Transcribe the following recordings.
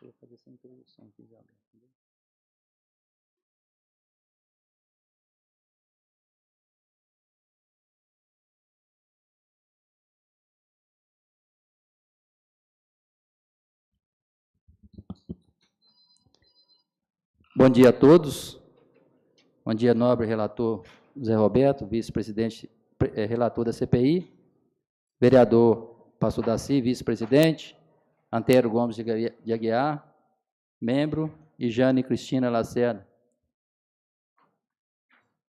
eu vou fazer essa introdução aqui já. Bom dia a todos. Bom dia, nobre relator Zé Roberto, vice-presidente, relator da CPI, vereador Pastor Daci, vice-presidente, Antero Gomes de Aguiar, membro, e Jane Cristina Lacerda.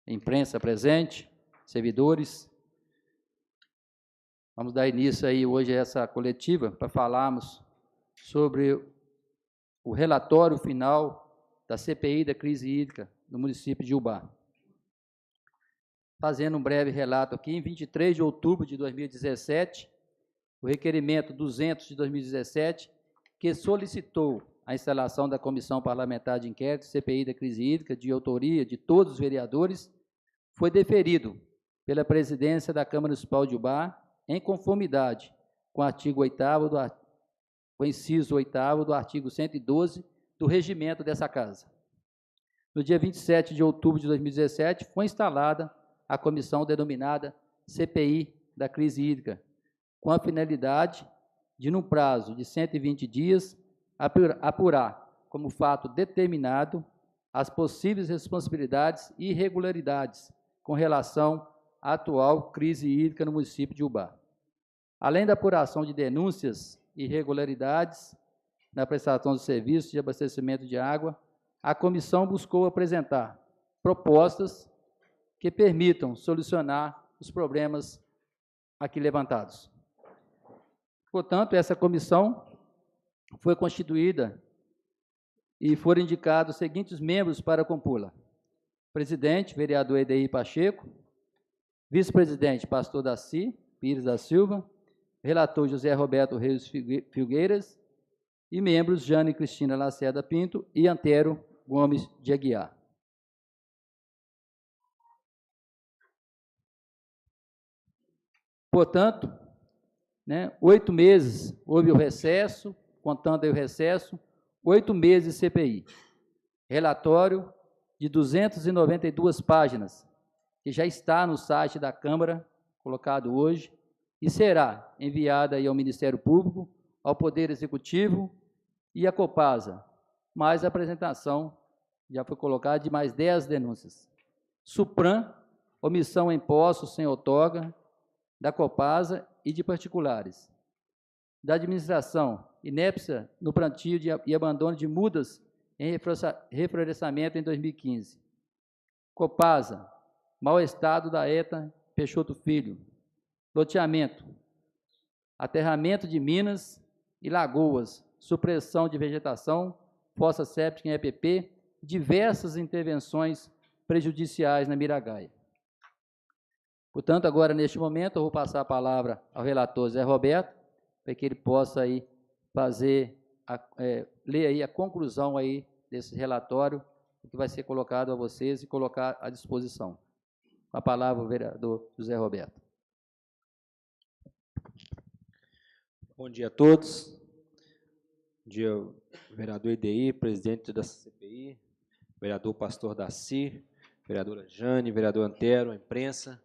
Imprensa presente, servidores. Vamos dar início aí hoje a essa coletiva para falarmos sobre o relatório final da CPI da crise hídrica no município de Ubá. Fazendo um breve relato aqui, em 23 de outubro de 2017, o requerimento 200 de 2017, que solicitou a instalação da Comissão Parlamentar de Inquérito, CPI da crise hídrica, de autoria de todos os vereadores, foi deferido pela presidência da Câmara Municipal de Ubá, em conformidade com o artigo 8º, o inciso 8º do artigo 112 do regimento dessa Casa. No dia 27 de outubro de 2017, foi instalada a comissão denominada CPI da crise hídrica, com a finalidade de, num prazo de 120 dias, apurar como fato determinado as possíveis responsabilidades e irregularidades com relação à atual crise hídrica no município de Ubá. Além da apuração de denúncias e irregularidades na prestação de serviços de abastecimento de água, a comissão buscou apresentar propostas que permitam solucionar os problemas aqui levantados. Portanto, essa comissão foi constituída e foram indicados os seguintes membros para compô-la: presidente, vereador Edeir Pacheco; vice-presidente, pastor Daci Pires da Silva; relator José Roberto Reis Filgueiras; e membros Jane Cristina Lacerda Pinto e Antero Gomes de Aguiar. Portanto, 8 meses houve o recesso, contando aí o recesso, 8 meses de CPI. Relatório de 292 páginas, que já está no site da Câmara, colocado hoje, e será enviado aí ao Ministério Público, ao Poder Executivo e à Copasa, mais a apresentação, já foi colocada, de mais 10 denúncias. Supram, omissão em postos sem outorga, da Copasa e de particulares. Da administração, inépcia no plantio e abandono de mudas em reflorestamento em 2015. Copasa, mau estado da ETA Peixoto Filho. Loteamento, aterramento de minas e lagoas, supressão de vegetação, fossa séptica em EPP, diversas intervenções prejudiciais na Miragaia. Portanto, agora, neste momento, eu vou passar a palavra ao relator Zé Roberto, para que ele possa aí fazer, ler aí a conclusão aí desse relatório, que vai ser colocado a vocês e colocar à disposição. Com a palavra, o vereador José Roberto. Bom dia a todos. Bom dia, vereador Edeir, presidente da CPI, vereador Pastor Daci, vereadora Jane, vereador Antero, a imprensa.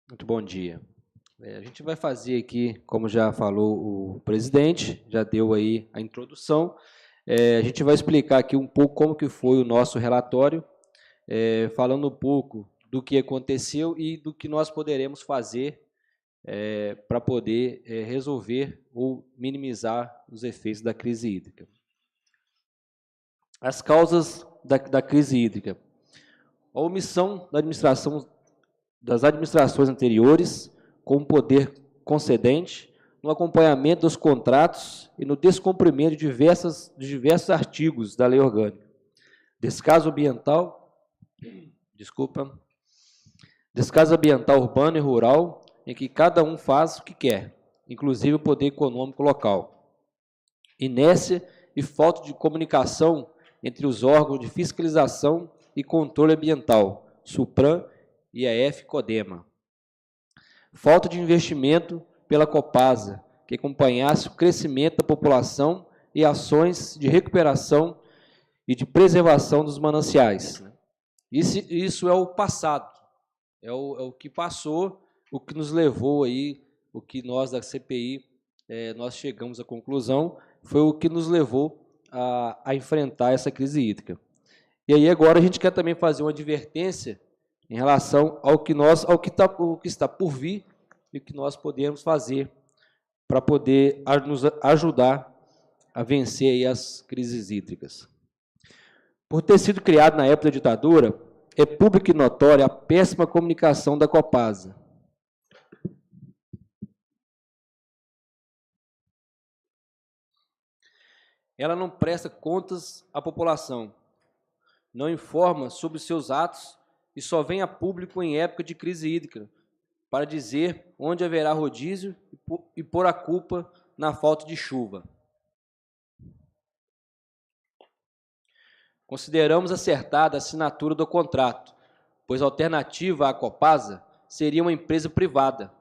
Muito bom dia. A gente vai fazer aqui, como já falou o presidente, já deu aí a introdução, a gente vai explicar aqui um pouco como que foi o nosso relatório, falando um pouco do que aconteceu e do que nós poderemos fazer para poder resolver ou minimizar os efeitos da crise hídrica. As causas da crise hídrica. A omissão das administrações anteriores, com o poder concedente, no acompanhamento dos contratos e no descumprimento de diversos artigos da lei orgânica. Descaso ambiental urbano e rural, em que cada um faz o que quer, inclusive o poder econômico local. Inércia e falta de comunicação entre os órgãos de fiscalização e controle ambiental, Supram e a F-Codema. Falta de investimento pela Copasa, que acompanhasse o crescimento da população e ações de recuperação e de preservação dos mananciais. Isso é o passado, é o que passou, o que nos levou aí, o que nós da CPI, nós chegamos à conclusão, foi o que nos levou a enfrentar essa crise hídrica. E aí agora a gente quer também fazer uma advertência em relação ao que está por vir e o que nós podemos fazer para poder nos ajudar a vencer aí as crises hídricas. Por ter sido criado na época da ditadura, é pública e notória a péssima comunicação da Copasa. Ela não presta contas à população, não informa sobre seus atos e só vem a público em época de crise hídrica, para dizer onde haverá rodízio e pôr a culpa na falta de chuva. Consideramos acertada a assinatura do contrato, pois a alternativa à Copasa seria uma empresa privada,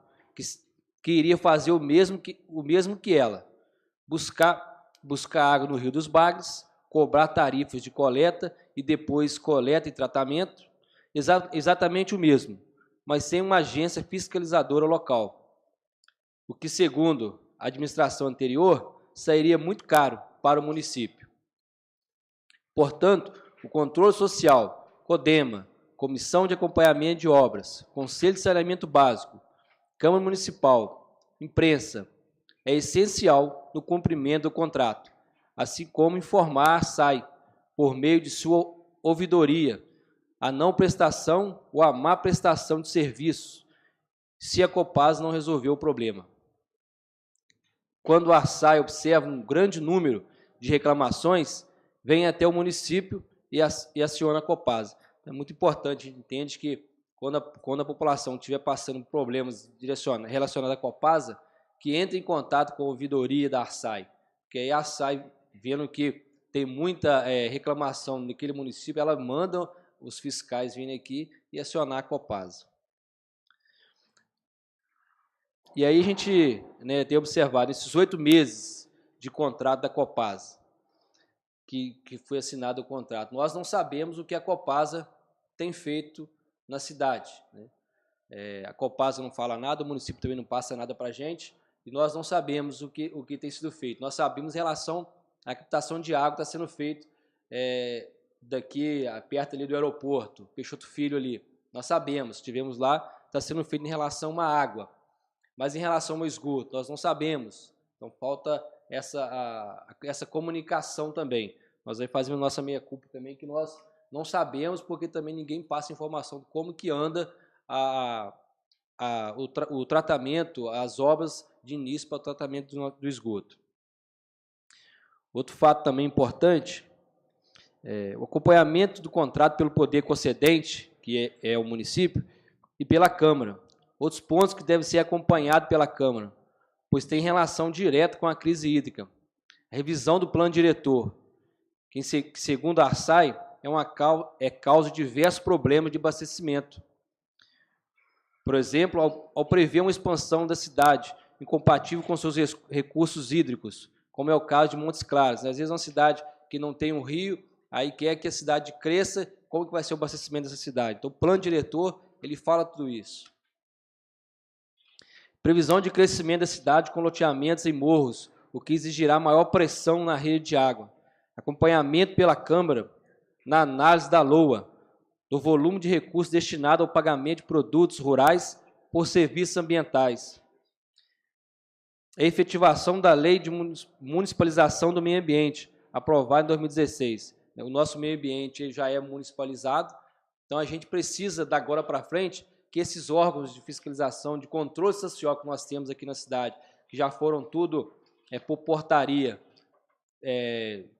que iria fazer o mesmo que ela, buscar água no Rio dos Bagres, cobrar tarifas de coleta e depois coleta e tratamento, exatamente o mesmo, mas sem uma agência fiscalizadora local, o que, segundo a administração anterior, sairia muito caro para o município. Portanto, o controle social, CODEMA, Comissão de Acompanhamento de Obras, Conselho de Saneamento Básico, Câmara Municipal, imprensa, é essencial no cumprimento do contrato, assim como informar a ARSAI, por meio de sua ouvidoria, a não prestação ou a má prestação de serviços, se a Copasa não resolveu o problema. Quando a ARSAI observa um grande número de reclamações, vem até o município e aciona a Copasa. É muito importante, a gente entende que quando a população estiver passando por problemas relacionados à Copasa, que entre em contato com a ouvidoria da ARSAI, porque aí a ARSAI, vendo que tem muita reclamação naquele município, ela manda os fiscais virem aqui e acionar a Copasa. E aí a gente tem observado esses 8 meses de contrato da Copasa, que foi assinado o contrato. Nós não sabemos o que a Copasa tem feito na cidade. A Copasa não fala nada, o município também não passa nada para a gente, e nós não sabemos o que tem sido feito. Nós sabemos em relação à captação de água que está sendo feito daqui, perto ali do aeroporto, Peixoto Filho ali. Nós sabemos, estivemos lá, está sendo feito em relação à água. Mas em relação ao esgoto, nós não sabemos. Então, falta essa comunicação também. Nós aí fazemos nossa meia-culpa também, que nós não sabemos, porque também ninguém passa informação de como que anda o tratamento, as obras de início para o tratamento do esgoto. Outro fato também importante, o acompanhamento do contrato pelo poder concedente, que é o município, e pela Câmara. Outros pontos que devem ser acompanhados pela Câmara, pois tem relação direta com a crise hídrica. A revisão do plano diretor, que segundo a ARSAI, é causa de diversos problemas de abastecimento. Por exemplo, ao prever uma expansão da cidade incompatível com seus recursos hídricos, como é o caso de Montes Claros. Às vezes é uma cidade que não tem um rio, aí quer que a cidade cresça, como que vai ser o abastecimento dessa cidade? Então, o plano diretor, ele fala tudo isso. Previsão de crescimento da cidade com loteamentos em morros, o que exigirá maior pressão na rede de água. Acompanhamento pela Câmara na análise da LOA, do volume de recursos destinado ao pagamento de produtos rurais por serviços ambientais. A efetivação da Lei de Municipalização do Meio Ambiente, aprovada em 2016. O nosso meio ambiente já é municipalizado, então a gente precisa, da agora para frente, que esses órgãos de fiscalização, de controle social que nós temos aqui na cidade, que já foram tudo por portaria,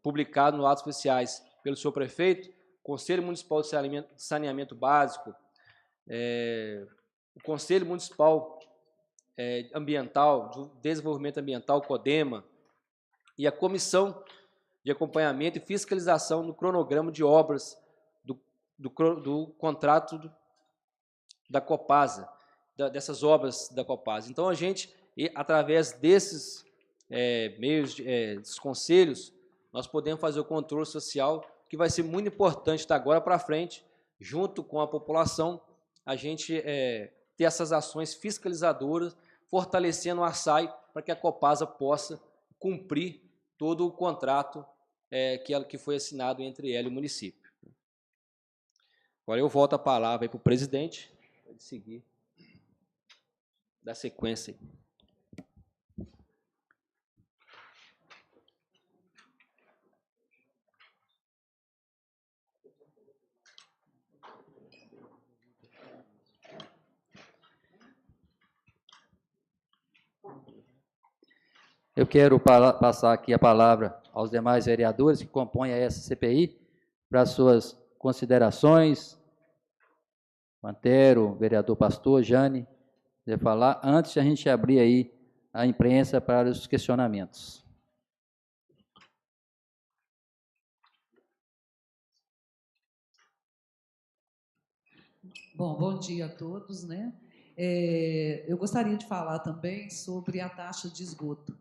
publicado nos atos oficiais pelo senhor prefeito, Conselho Municipal de Saneamento Básico, o Conselho Municipal Ambiental, de Desenvolvimento Ambiental, CODEMA, e a Comissão de Acompanhamento e Fiscalização no cronograma de obras do contrato da Copasa, dessas obras da Copasa. Então, a gente, através desses dos conselhos, nós podemos fazer o controle social, que vai ser muito importante da agora para frente, junto com a população, a gente ter essas ações fiscalizadoras, fortalecendo o ARSAI para que a Copasa possa cumprir todo o contrato que foi assinado entre ela e o município. Agora eu volto a palavra para o presidente, para ele seguir, dar sequência aí. Eu quero passar aqui a palavra aos demais vereadores que compõem essa CPI para suas considerações. Antero, vereador Pastor, Jane, vai falar antes de a gente abrir aí a imprensa para os questionamentos. Bom dia a todos, né? Eu gostaria de falar também sobre a taxa de esgoto,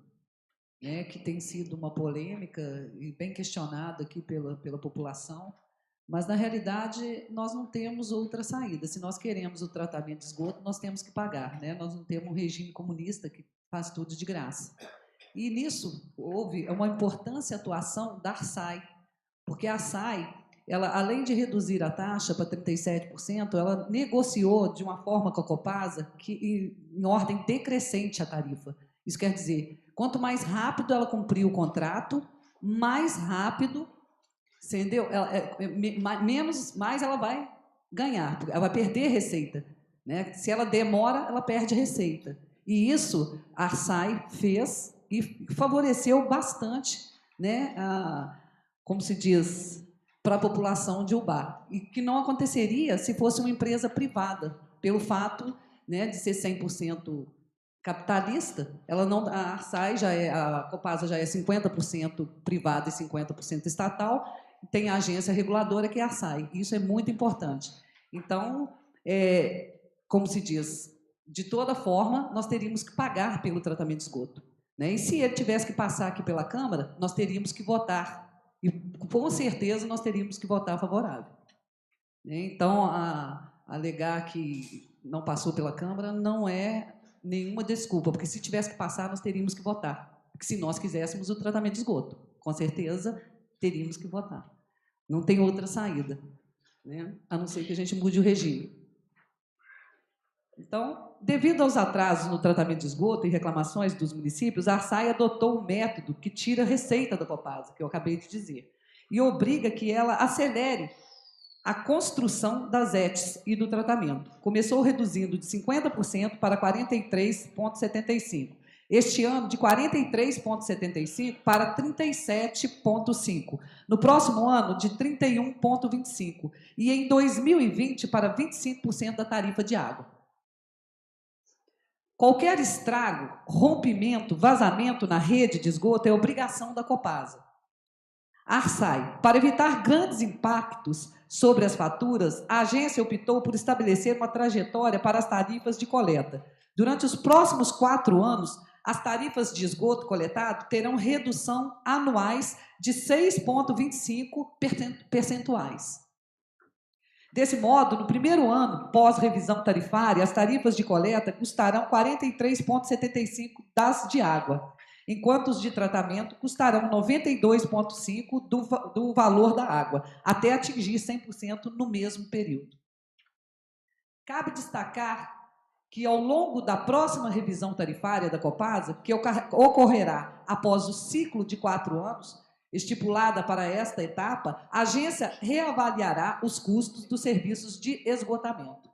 né, que tem sido uma polêmica e bem questionada aqui pela população, mas, na realidade, nós não temos outra saída. Se nós queremos o tratamento de esgoto, nós temos que pagar, né? Nós não temos um regime comunista que faz tudo de graça. E, nisso, houve uma importância atuação da ARSAI, porque a ARSAI, ela, além de reduzir a taxa para 37%, ela negociou de uma forma com a Copasa que, em ordem decrescente a tarifa. Isso quer dizer, quanto mais rápido ela cumprir o contrato, mais rápido, entendeu? Mais ela vai ganhar, ela vai perder receita, né? Se ela demora, ela perde receita. E isso a ARSAI fez e favoreceu bastante, né, como se diz, para a população de Ubá, e que não aconteceria se fosse uma empresa privada, pelo fato, né, de ser 100% capitalista. Ela não, a ARSAI a Copasa já é 50% privada e 50% estatal, tem a agência reguladora que é a ARSAI, isso é muito importante. Então, como se diz, de toda forma, nós teríamos que pagar pelo tratamento de esgoto, né? E se ele tivesse que passar aqui pela Câmara, nós teríamos que votar. E, com certeza, nós teríamos que votar favorável. Então, alegar que não passou pela Câmara não é nenhuma desculpa, porque se tivesse que passar, nós teríamos que votar. Porque se nós quiséssemos o tratamento de esgoto, com certeza, teríamos que votar. Não tem outra saída, né? A não ser que a gente mude o regime. Então, devido aos atrasos no tratamento de esgoto e reclamações dos municípios, a ARSAI adotou um método que tira a receita da Copasa, que eu acabei de dizer, e obriga que ela acelere a construção das ETs e do tratamento. Começou reduzindo de 50% para 43,75%. Este ano, de 43,75% para 37,5%. No próximo ano, de 31,25%. E em 2020, para 25% da tarifa de água. Qualquer estrago, rompimento, vazamento na rede de esgoto é obrigação da Copasa. A ARSAI, para evitar grandes impactos sobre as faturas, a agência optou por estabelecer uma trajetória para as tarifas de coleta. Durante os próximos 4 anos, as tarifas de esgoto coletado terão redução anuais de 6,25 percentuais. Desse modo, no primeiro ano pós-revisão tarifária, as tarifas de coleta custarão 43,75 das de água, enquanto os de tratamento custarão 92,5 do valor da água, até atingir 100% no mesmo período. Cabe destacar que, ao longo da próxima revisão tarifária da Copasa, que ocorrerá após o ciclo de 4 anos, estipulada para esta etapa, a agência reavaliará os custos dos serviços de esgotamento.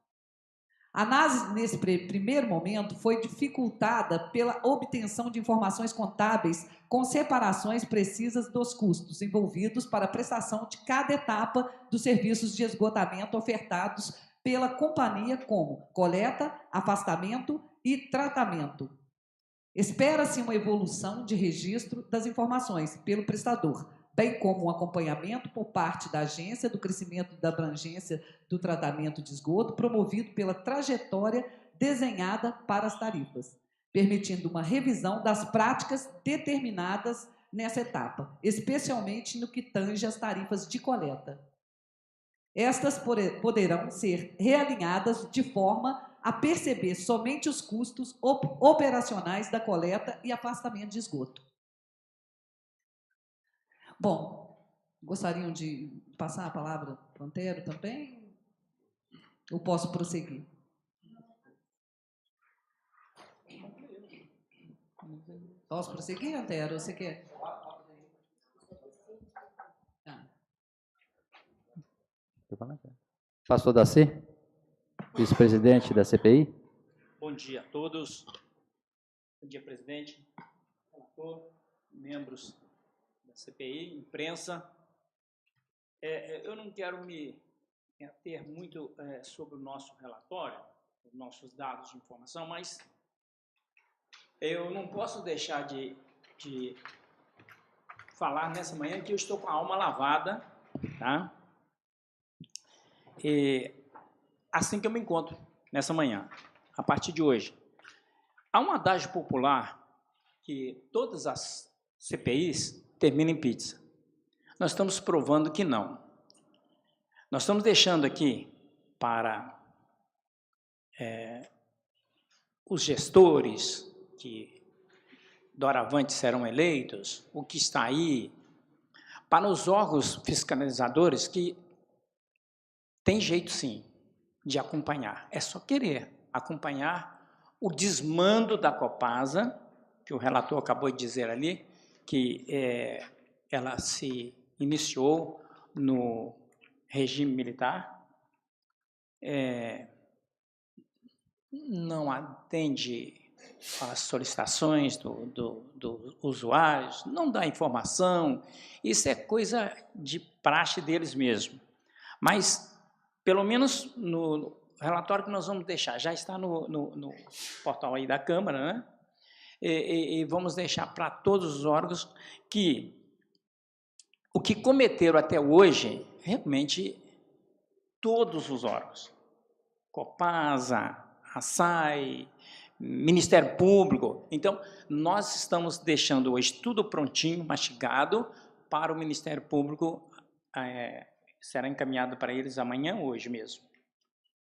A análise, nesse primeiro momento, foi dificultada pela obtenção de informações contábeis com separações precisas dos custos envolvidos para a prestação de cada etapa dos serviços de esgotamento ofertados pela companhia, como coleta, afastamento e tratamento. Espera-se uma evolução de registro das informações pelo prestador, bem como um acompanhamento por parte da agência do crescimento da abrangência do tratamento de esgoto, promovido pela trajetória desenhada para as tarifas. permitindo uma revisão das práticas determinadas nessa etapa, especialmente no que tange às tarifas de coleta. Estas poderão ser realinhadas de forma a perceber somente os custos operacionais da coleta e afastamento de esgoto. Bom, gostariam de passar a palavra para o Antero também? Ou posso prosseguir? Posso prosseguir, Antero? Você quer? Pastor Daci, vice-presidente da CPI. Bom dia a todos. Bom dia, presidente, relator, membros da CPI, imprensa. Eu não quero me ater muito sobre o nosso relatório, os nossos dados de informação, mas eu não posso deixar de falar nessa manhã que eu estou com a alma lavada, tá? Assim que eu me encontro nessa manhã, a partir de hoje. Há um adágio popular que todas as CPIs terminam em pizza. Nós estamos provando que não. Nós estamos deixando aqui para os gestores que doravante serão eleitos, o que está aí, para os órgãos fiscalizadores que tem jeito, sim, de acompanhar. É só querer acompanhar o desmando da Copasa, que o relator acabou de dizer ali, que ela se iniciou no regime militar, não atende às solicitações dos usuários, não dá informação, isso é coisa de praxe deles mesmo. Mas pelo menos no relatório que nós vamos deixar, já está no portal aí da Câmara, né? E vamos deixar para todos os órgãos que o que cometeram até hoje, realmente, todos os órgãos, Copasa, ASAI, Ministério Público. Então, nós estamos deixando hoje tudo prontinho, mastigado, para o Ministério Público, será encaminhado para eles amanhã, hoje mesmo.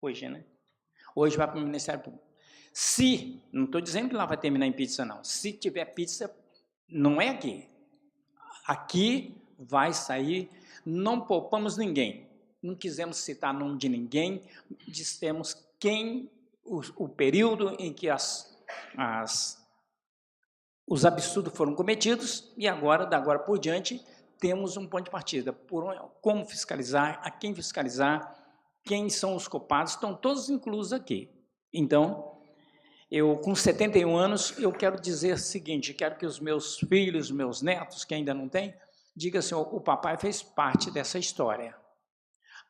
Hoje, né? Hoje vai para o Ministério Público. Se, não estou dizendo que lá vai terminar em pizza, não. Se tiver pizza, não é aqui. Aqui vai sair, não poupamos ninguém. Não quisemos citar nome de ninguém, dissemos o período em que os absurdos foram cometidos e agora, da agora por diante, temos um ponto de partida, como fiscalizar, a quem fiscalizar, quem são os culpados, estão todos inclusos aqui. Então, eu com 71 anos, eu quero dizer o seguinte, quero que os meus filhos, meus netos, que ainda não têm, digam assim, o papai fez parte dessa história.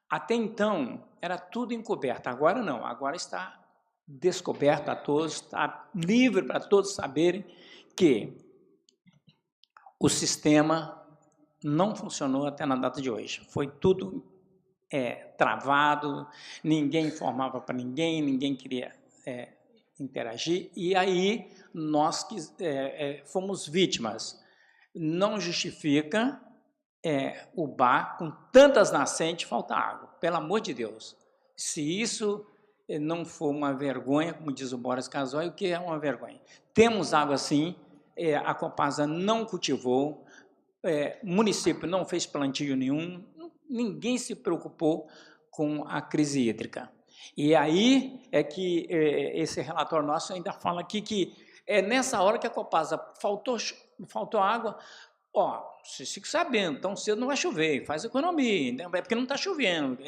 Até então, era tudo encoberto, agora não, agora está descoberto a todos, está livre para todos saberem que o sistema não funcionou até na data de hoje. Foi tudo travado, ninguém informava para ninguém, ninguém queria interagir, e aí nós fomos vítimas. Não justifica o bar com tantas nascentes faltar água, pelo amor de Deus. Se isso não for uma vergonha, como diz o Boris Casoy, o que é uma vergonha? Temos água sim, a Copasa não cultivou, o município não fez plantio nenhum, ninguém se preocupou com a crise hídrica. E aí é que esse relatório nosso ainda fala aqui que é nessa hora que a Copasa faltou água, vocês ficam sabendo, tão cedo não vai chover, faz economia, né? É porque não está chovendo,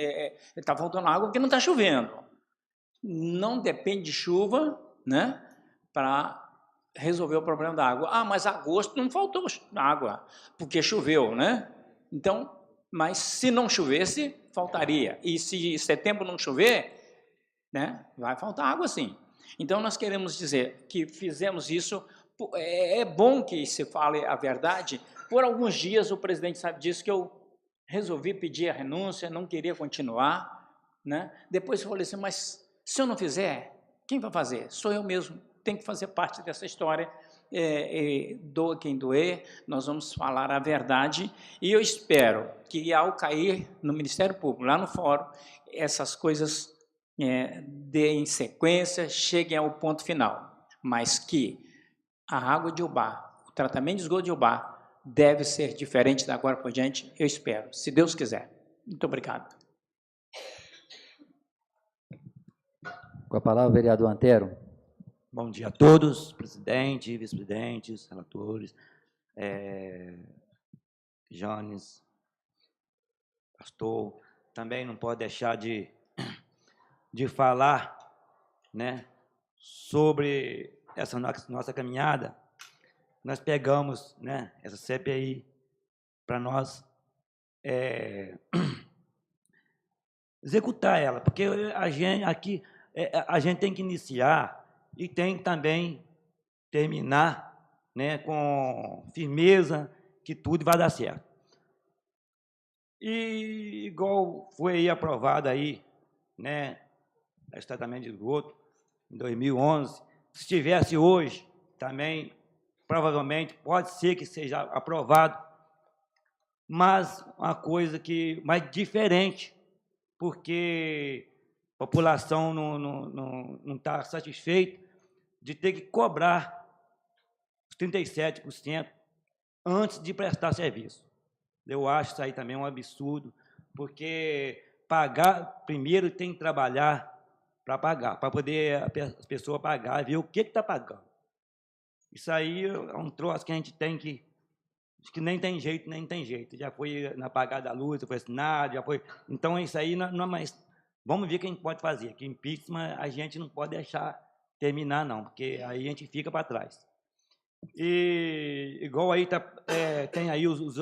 está faltando água porque não está chovendo. Não depende de chuva, né, para resolver o problema da água. Mas agosto não faltou água, porque choveu, né? Então, mas se não chovesse, faltaria. E se setembro não chover, né, vai faltar água sim. Então, nós queremos dizer que fizemos isso, é bom que se fale a verdade. Por alguns dias, o presidente sabe disso, que eu resolvi pedir a renúncia, não queria continuar, né? Depois eu falei assim, mas se eu não fizer, quem vai fazer? Sou eu mesmo. tem que fazer parte dessa história. Doa quem doer, nós vamos falar a verdade, e eu espero que, ao cair no Ministério Público, lá no fórum, essas coisas deem sequência, cheguem ao ponto final, mas que a água de Ubá, o tratamento de esgoto de Ubá, deve ser diferente da agora por diante, eu espero, se Deus quiser. Muito obrigado. Com a palavra, o vereador Antero. Bom dia a todos, presidente, vice-presidentes, relatores, Janes, pastor. Também não pode deixar de falar, né, sobre essa nossa caminhada. Nós pegamos, né, essa CPI para nós executar ela, porque a gente aqui a gente tem que iniciar e tem que também terminar, né, com firmeza, que tudo vai dar certo. E igual foi aí aprovado aí, né, esse tratamento de esgoto em 2011, se tivesse hoje também, provavelmente pode ser que seja aprovado, mas uma coisa que mais diferente, porque a população não está satisfeita de ter que cobrar os 37% antes de prestar serviço. Eu acho isso aí também um absurdo, porque pagar, primeiro tem que trabalhar para pagar, para poder a pessoa pagar e ver o que está pagando. Isso aí é um troço que a gente tem que nem tem jeito, nem tem jeito. Já foi na apagada da luz, já foi assinado, já foi... Então, isso aí não é mais... Vamos ver o que a gente pode fazer. Que impeachment a gente não pode deixar terminar, não, porque aí a gente fica para trás. E igual aí tem aí os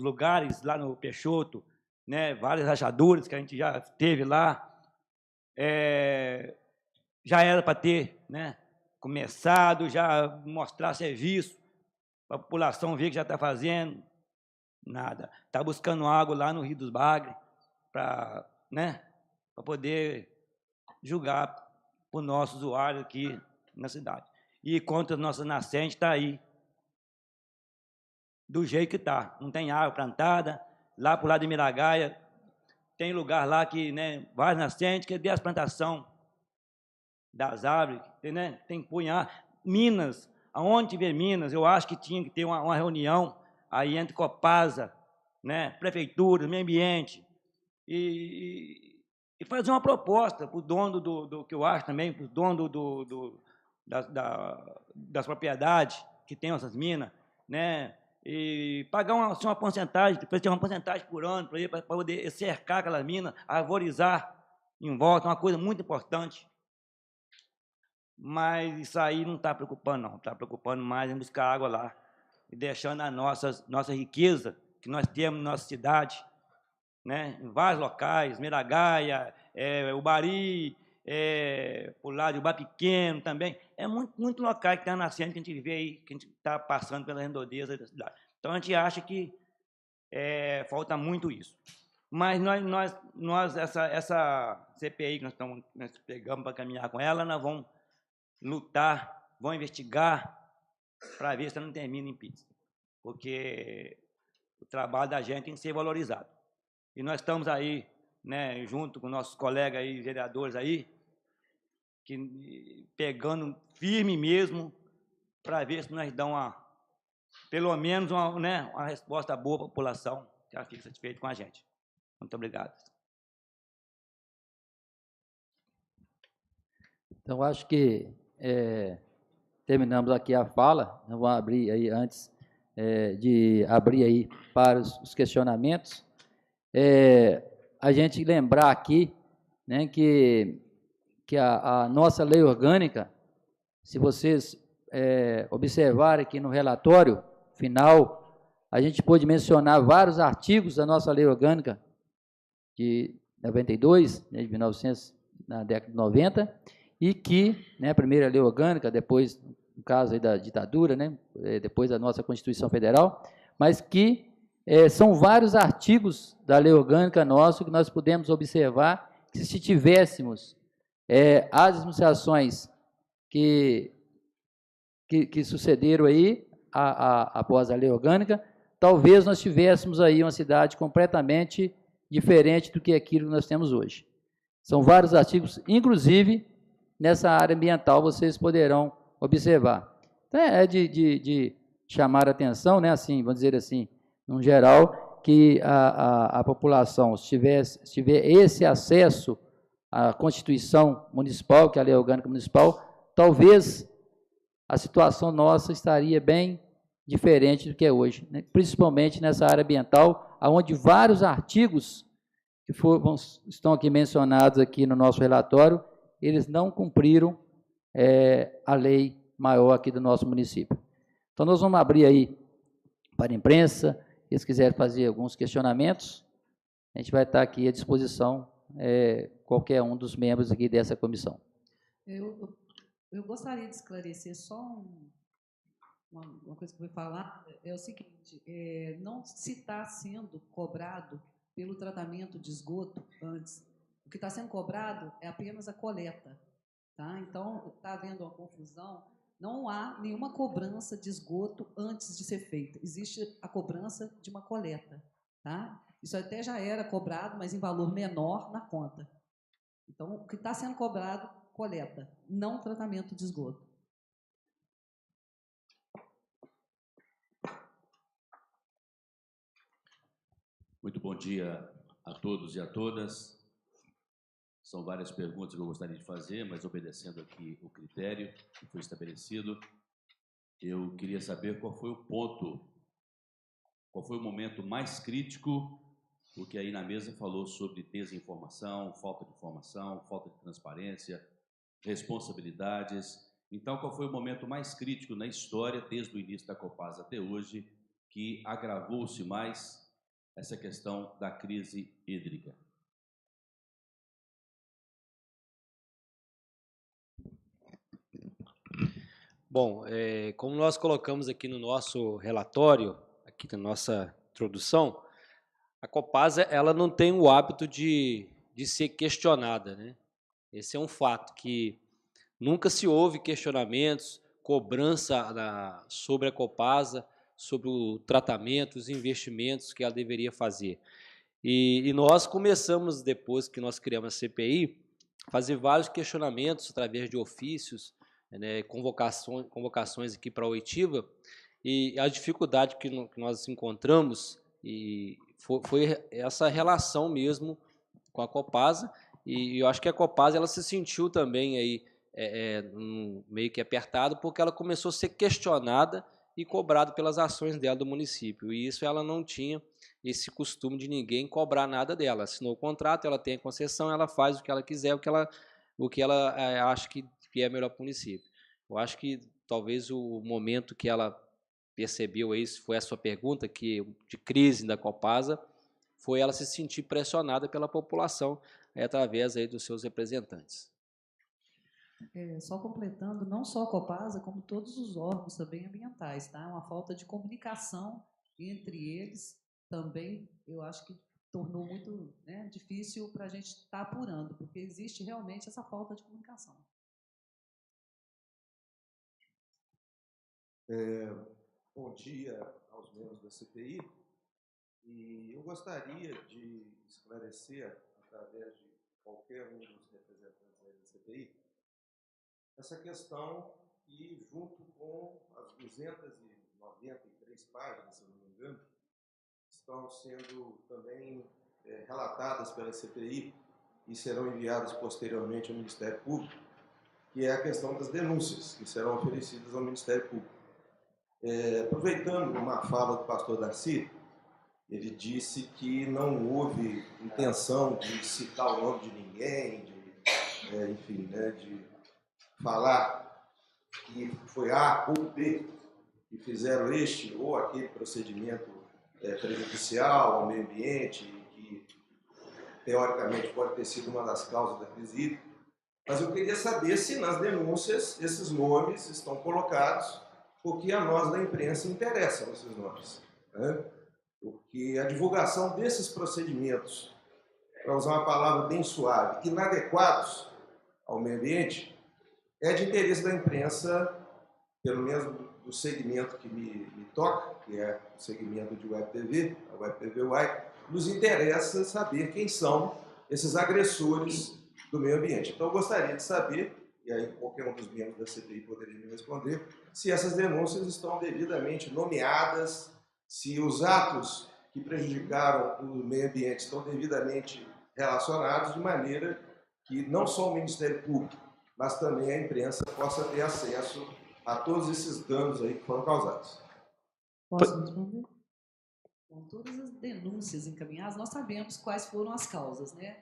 lugares lá no Peixoto, né, várias rachaduras que a gente já teve lá, já era para ter, né, começado, já mostrar serviço, para a população ver que já está fazendo, nada. Está buscando água lá no Rio dos Bagres, para, né, para poder julgar para o nosso usuário aqui na cidade. E contra as nossas nascentes está aí, do jeito que está. Não tem água plantada. Lá para o lado de Miragaia, tem lugar lá que, né, várias nascentes, que dê as plantações das árvores, né, tem que punhar. Minas, aonde tiver Minas, eu acho que tinha que ter uma reunião aí entre Copasa, né, Prefeitura, Meio Ambiente, e fazer uma proposta para o dono do que eu acho também, para o dono das propriedades que tem essas minas, né, e pagar uma porcentagem, depois ter uma porcentagem por ano para poder cercar aquela mina, arvorizar em volta, uma coisa muito importante. Mas isso aí não está preocupando, não. Está preocupando mais em buscar água lá e deixando a nossa riqueza que nós temos na nossa cidade, né, em vários locais, Miragaia, Ubari, por lá de Ubá Pequeno também. É muito locais que está nascendo, que a gente vê aí, que a gente está passando pela redondeza da cidade. Então, a gente acha que falta muito isso. Mas nós essa CPI que nós pegamos para caminhar com ela, nós vamos lutar, vamos investigar para ver se não termina em pizza. Porque o trabalho da gente tem que ser valorizado. E nós estamos aí, né, junto com nossos colegas aí, vereadores aí, pegando firme mesmo, para ver se nós damos pelo menos uma resposta boa para a população, que ela fique satisfeita com a gente. Muito obrigado. Então, acho que terminamos aqui a fala. Eu vou abrir aí, antes de abrir aí para os questionamentos, a gente lembrar aqui, né, que a nossa lei orgânica, se vocês observarem aqui no relatório final, a gente pôde mencionar vários artigos da nossa lei orgânica de 92, né, de 1900, na década de 90, e que, né, a primeira lei orgânica, depois, no caso aí da ditadura, né, depois da nossa Constituição Federal, mas que são vários artigos da lei orgânica nossa que nós podemos observar que, se tivéssemos as administrações que que sucederam aí após a lei orgânica, talvez nós tivéssemos aí uma cidade completamente diferente do que aquilo que nós temos hoje. São vários artigos, inclusive nessa área ambiental, vocês poderão observar. Então, é de chamar a atenção, né, assim, vamos dizer assim, no geral, que a população, se tiver esse acesso à Constituição Municipal, que é a Lei Orgânica Municipal, talvez a situação nossa estaria bem diferente do que é hoje, né? Principalmente nessa área ambiental, onde vários artigos que estão aqui mencionados aqui no nosso relatório, eles não cumpriram a lei maior aqui do nosso município. Então, nós vamos abrir aí para a imprensa, se eles quiserem fazer alguns questionamentos, a gente vai estar aqui à disposição, qualquer um dos membros aqui dessa comissão. Eu gostaria de esclarecer só uma coisa que eu vou falar, é o seguinte, não se está sendo cobrado pelo tratamento de esgoto antes. O que está sendo cobrado é apenas a coleta. Tá? Então, está havendo uma confusão. Não há nenhuma cobrança de esgoto antes de ser feita. Existe a cobrança de uma coleta. Tá? Isso até já era cobrado, mas em valor menor na conta. Então, o que está sendo cobrado, coleta, não tratamento de esgoto. Muito bom dia a todos e a todas. São várias perguntas que eu gostaria de fazer, mas obedecendo aqui o critério que foi estabelecido, eu queria saber qual foi o ponto, qual foi o momento mais crítico, porque aí na mesa falou sobre desinformação, falta de transparência, responsabilidades. Então, qual foi o momento mais crítico na história, desde o início da Copasa até hoje, que agravou-se mais essa questão da crise hídrica? Bom, como nós colocamos aqui no nosso relatório, aqui na nossa introdução, a Copasa ela não tem o hábito de ser questionada, né? Esse é um fato, que nunca se houve questionamentos, cobrança sobre a Copasa, sobre o tratamento, os investimentos que ela deveria fazer. E nós começamos, depois que nós criamos a CPI, fazer vários questionamentos através de ofícios, né, convocações aqui para a oitiva, e a dificuldade que nós encontramos foi essa relação mesmo com a Copasa, e eu acho que a Copasa ela se sentiu também aí, meio que apertado, porque ela começou a ser questionada e cobrado pelas ações dela do município, e isso ela não tinha esse costume de ninguém cobrar nada dela. Assinou o contrato, ela tem a concessão, ela faz o que ela quiser, o que ela acha que é melhor para o município. Eu acho que talvez o momento que ela percebeu isso, foi a sua pergunta, que de crise da Copasa, foi ela se sentir pressionada pela população através aí dos seus representantes. Só completando, não só a Copasa, como todos os órgãos também ambientais, tá? Uma falta de comunicação entre eles também, eu acho que tornou muito, né, difícil para a gente estar apurando, porque existe realmente essa falta de comunicação. Bom dia aos membros da CPI, e eu gostaria de esclarecer, através de qualquer um dos representantes da CPI, essa questão que, junto com as 293 páginas, se eu não me engano, estão sendo também relatadas pela CPI e serão enviadas posteriormente ao Ministério Público, que é a questão das denúncias que serão oferecidas ao Ministério Público. Aproveitando uma fala do pastor Darcy, ele disse que não houve intenção de citar o nome de ninguém, enfim, né, de falar que foi A ou B que fizeram este ou aquele procedimento prejudicial ao meio ambiente, que teoricamente pode ter sido uma das causas da crise hídrica. Mas eu queria saber se nas denúncias esses nomes estão colocados, porque a nós da imprensa interessam esses nomes, né? Porque a divulgação desses procedimentos, para usar uma palavra bem suave, inadequados ao meio ambiente, é de interesse da imprensa pelo menos do segmento que me toca, que é o segmento de Web TV, a Web TV Uai, nos interessa saber quem são esses agressores do meio ambiente. Então, eu gostaria de saber, e aí qualquer um dos membros da CPI poderia me responder, se essas denúncias estão devidamente nomeadas, se os atos que prejudicaram o meio ambiente estão devidamente relacionados, de maneira que não só o Ministério Público, mas também a imprensa possa ter acesso a todos esses danos aí que foram causados. Posso responder? Com todas as denúncias encaminhadas, nós sabemos quais foram as causas, né?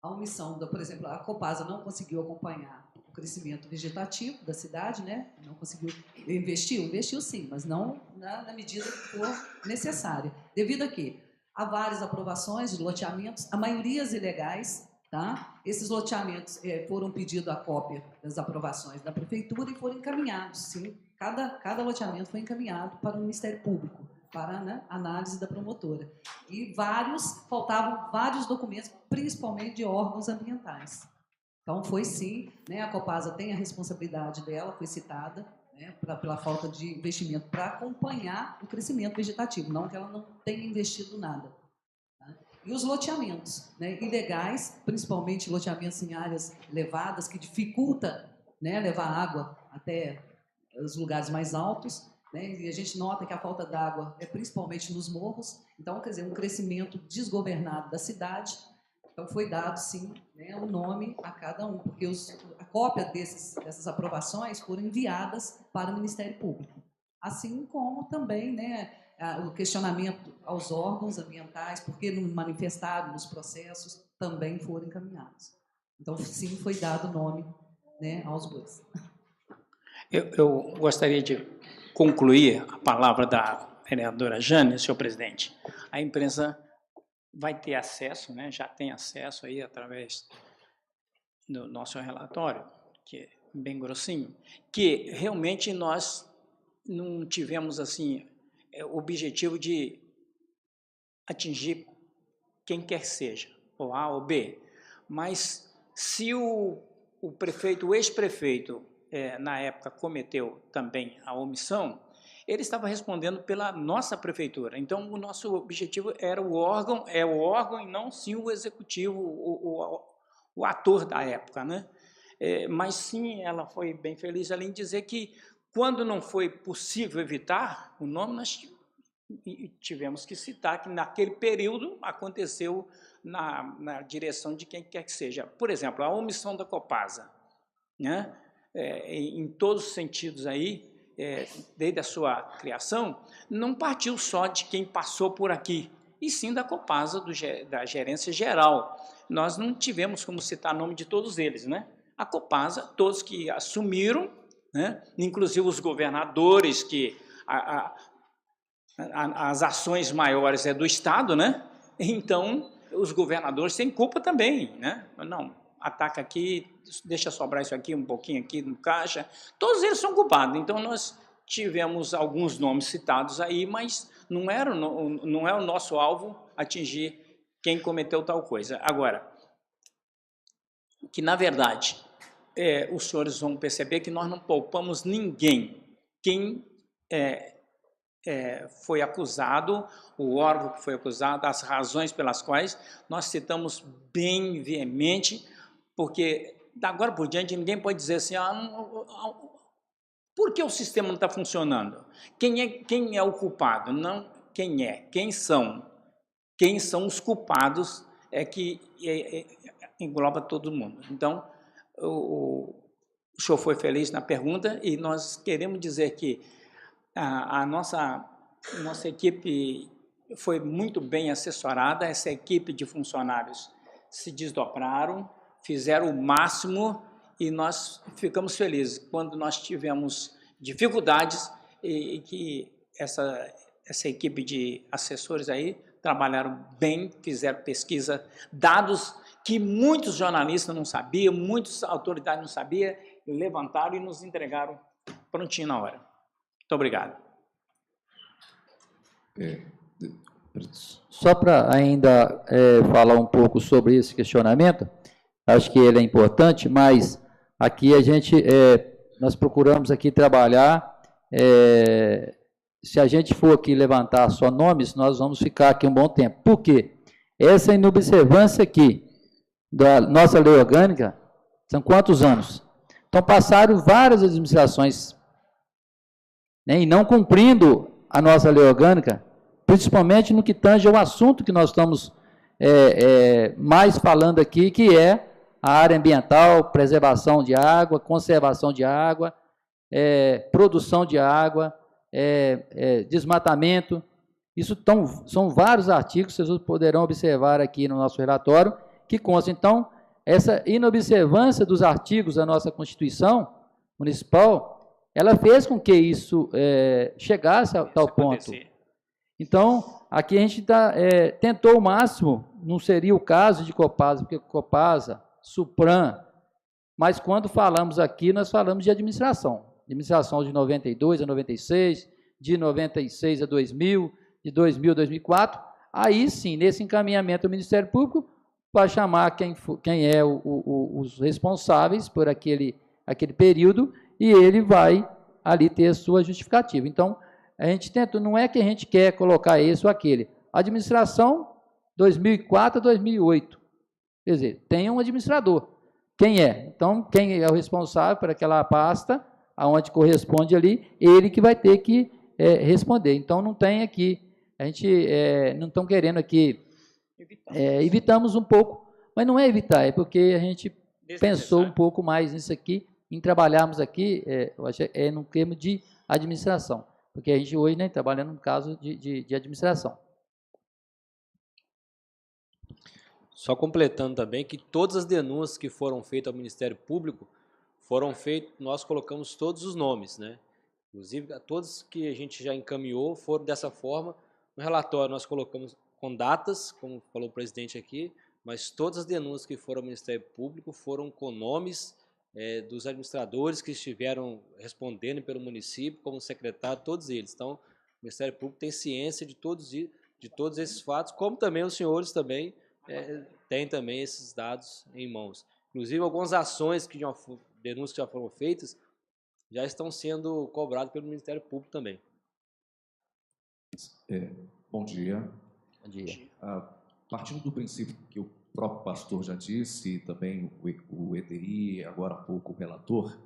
A omissão, por exemplo, a Copasa não conseguiu acompanhar o crescimento vegetativo da cidade, né? Não conseguiu investiu sim, mas não na medida que for necessária. Devido a quê? Há várias aprovações de loteamentos, a maioria ilegais, tá? Esses loteamentos foram pedidos a cópia das aprovações da prefeitura e foram encaminhados, sim. Cada loteamento foi encaminhado para o Ministério Público, para, né, análise da promotora. E faltavam vários documentos, principalmente de órgãos ambientais. Então, foi sim, né, a Copasa tem a responsabilidade dela, foi citada, né, pela falta de investimento para acompanhar o crescimento vegetativo, não que ela não tenha investido nada. Tá? E os loteamentos, né, ilegais, principalmente loteamentos em áreas elevadas, que dificulta, né, levar água até os lugares mais altos, né, e a gente nota que a falta d'água é principalmente nos morros, então, quer dizer, um crescimento desgovernado da cidade. Então, foi dado, sim, né, o nome a cada um, porque a cópia dessas aprovações foram enviadas para o Ministério Público. Assim como também, né, o questionamento aos órgãos ambientais, porque não manifestaram nos processos, também foram encaminhados. Então, sim, foi dado o nome, né, aos dois. Eu gostaria de concluir a palavra da vereadora Jane, senhor presidente. A imprensa vai ter acesso, né, já tem acesso aí através do nosso relatório, que é bem grossinho, que realmente nós não tivemos assim o objetivo de atingir quem quer seja, ou A ou B, mas se o prefeito, o ex-prefeito, na época cometeu também a omissão, ele estava respondendo pela nossa prefeitura. Então, o nosso objetivo era o órgão e não sim o executivo, o ator da época, né? Mas sim, ela foi bem feliz ali em dizer que quando não foi possível evitar o nome, nós tivemos que citar que naquele período aconteceu na direção de quem quer que seja. Por exemplo, a omissão da Copasa, né? Em todos os sentidos aí, desde a sua criação, não partiu só de quem passou por aqui, e sim da Copasa, da gerência geral. Nós não tivemos como citar o nome de todos eles, né? A Copasa, todos que assumiram, né? Inclusive os governadores, que as ações maiores é do Estado, né? Então, os governadores têm culpa também, né? Não, ataca aqui, deixa sobrar isso aqui, um pouquinho aqui no caixa. Todos eles são culpados. Então, nós tivemos alguns nomes citados aí, mas não é o nosso alvo atingir quem cometeu tal coisa. Agora, que, na verdade, os senhores vão perceber que nós não poupamos ninguém. Quem foi acusado, o órgão que foi acusado, as razões pelas quais nós citamos bem veemente, porque, da agora por diante, ninguém pode dizer assim, por que o sistema não está funcionando? Quem é o culpado? Não quem é, quem são. Quem são os culpados que engloba todo mundo. Então, o senhor foi feliz na pergunta e nós queremos dizer que a nossa equipe foi muito bem assessorada, essa equipe de funcionários se desdobraram, fizeram o máximo e nós ficamos felizes quando nós tivemos dificuldades e que essa equipe de assessores aí trabalharam bem, fizeram pesquisa, dados que muitos jornalistas não sabiam, muitas autoridades não sabiam, levantaram e nos entregaram prontinho na hora. Muito obrigado. Só para ainda falar um pouco sobre esse questionamento, acho que ele é importante, mas aqui nós procuramos aqui trabalhar se a gente for aqui levantar só nomes, nós vamos ficar aqui um bom tempo. Por quê? Essa inobservância aqui da nossa lei orgânica, são quantos anos? Então, passaram várias administrações, né, e não cumprindo a nossa lei orgânica, principalmente no que tange ao assunto que nós estamos mais falando aqui, que é a área ambiental, preservação de água, conservação de água, produção de água, desmatamento. Isso são vários artigos, vocês poderão observar aqui no nosso relatório, que consta. Então, essa inobservância dos artigos da nossa Constituição Municipal, ela fez com que isso chegasse a tal ponto. Então, aqui a gente tentou o máximo, não seria o caso de Copasa, porque Copasa, Supran, mas quando falamos aqui, nós falamos de administração. Administração de 92 a 96, de 96 a 2000, de 2000 a 2004, aí sim, nesse encaminhamento do Ministério Público, vai chamar quem é os responsáveis por aquele período, e ele vai ali ter a sua justificativa. Então, a gente tenta, não é que a gente quer colocar esse ou aquele. Administração 2004 a 2008. Quer dizer, tem um administrador. Quem é? Então, quem é o responsável por aquela pasta, aonde corresponde ali, ele que vai ter que responder. Então, não tem aqui, a gente não estão querendo aqui, evitamos um pouco, mas não é evitar, é porque a gente pensou um pouco mais nisso aqui, em trabalharmos aqui, eu acho, no termo de administração, porque a gente hoje, né, trabalhando no caso de administração. Só completando também que todas as denúncias que foram feitas ao Ministério Público foram feitas, nós colocamos todos os nomes, né? Inclusive, todos que a gente já encaminhou foram dessa forma. No relatório nós colocamos com datas, como falou o presidente aqui, mas todas as denúncias que foram ao Ministério Público foram com nomes dos administradores que estiveram respondendo pelo município, como secretário, todos eles. Então, o Ministério Público tem ciência de todos esses fatos, como também os senhores também têm também esses dados em mãos. Inclusive, algumas ações, denúncias que já foram feitas, já estão sendo cobradas pelo Ministério Público também. Bom dia. Bom dia. Partindo do princípio que o próprio pastor já disse, e também o EDI, agora há pouco o relator,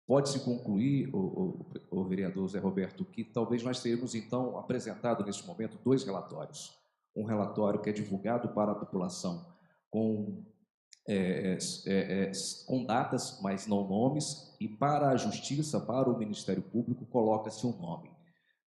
pode-se concluir, o vereador Zé Roberto, que talvez nós tenhamos, então, apresentado neste momento 2 relatórios. Um relatório que é divulgado para a população com datas, mas não nomes, e para a Justiça, para o Ministério Público, coloca-se um nome.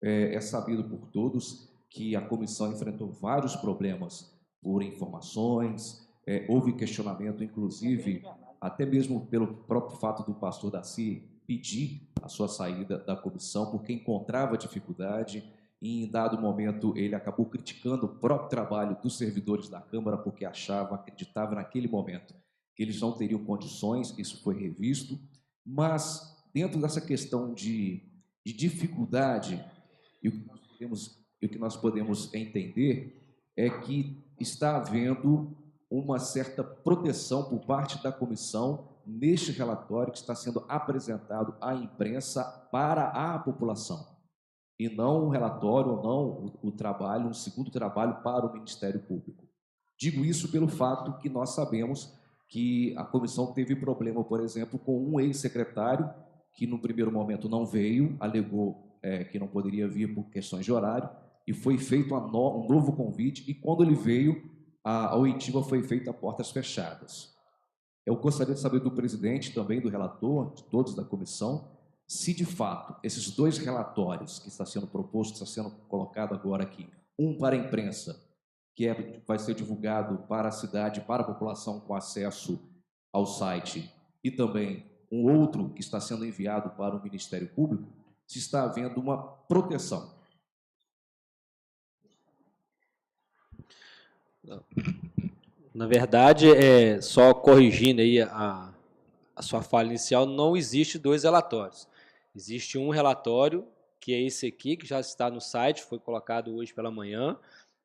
É sabido por todos que a comissão enfrentou vários problemas por informações, houve questionamento, inclusive, até mesmo pelo próprio fato do pastor Daci pedir a sua saída da comissão, porque encontrava dificuldade, e em dado momento ele acabou criticando o próprio trabalho dos servidores da Câmara, porque acreditava naquele momento que eles não teriam condições, isso foi revisto, mas dentro dessa questão de dificuldade, e o que nós podemos entender é que está havendo uma certa proteção por parte da comissão neste relatório que está sendo apresentado à imprensa para a população, e não um relatório ou não o trabalho, um segundo trabalho para o Ministério Público. Digo isso pelo fato que nós sabemos que a comissão teve problema, por exemplo, com um ex-secretário que no primeiro momento não veio, alegou que não poderia vir por questões de horário, e foi feito um novo convite, e quando ele veio, a oitiva foi feita a portas fechadas. Eu gostaria de saber do presidente, também do relator, de todos da comissão, se de fato esses 2 relatórios que está sendo proposto, está sendo colocado agora aqui, um para a imprensa, que vai ser divulgado para a cidade, para a população com acesso ao site, e também um outro que está sendo enviado para o Ministério Público, se está havendo uma proteção. Na verdade, só corrigindo aí a sua fala inicial, não existe 2 relatórios. Existe um relatório, que é esse aqui, que já está no site, foi colocado hoje pela manhã,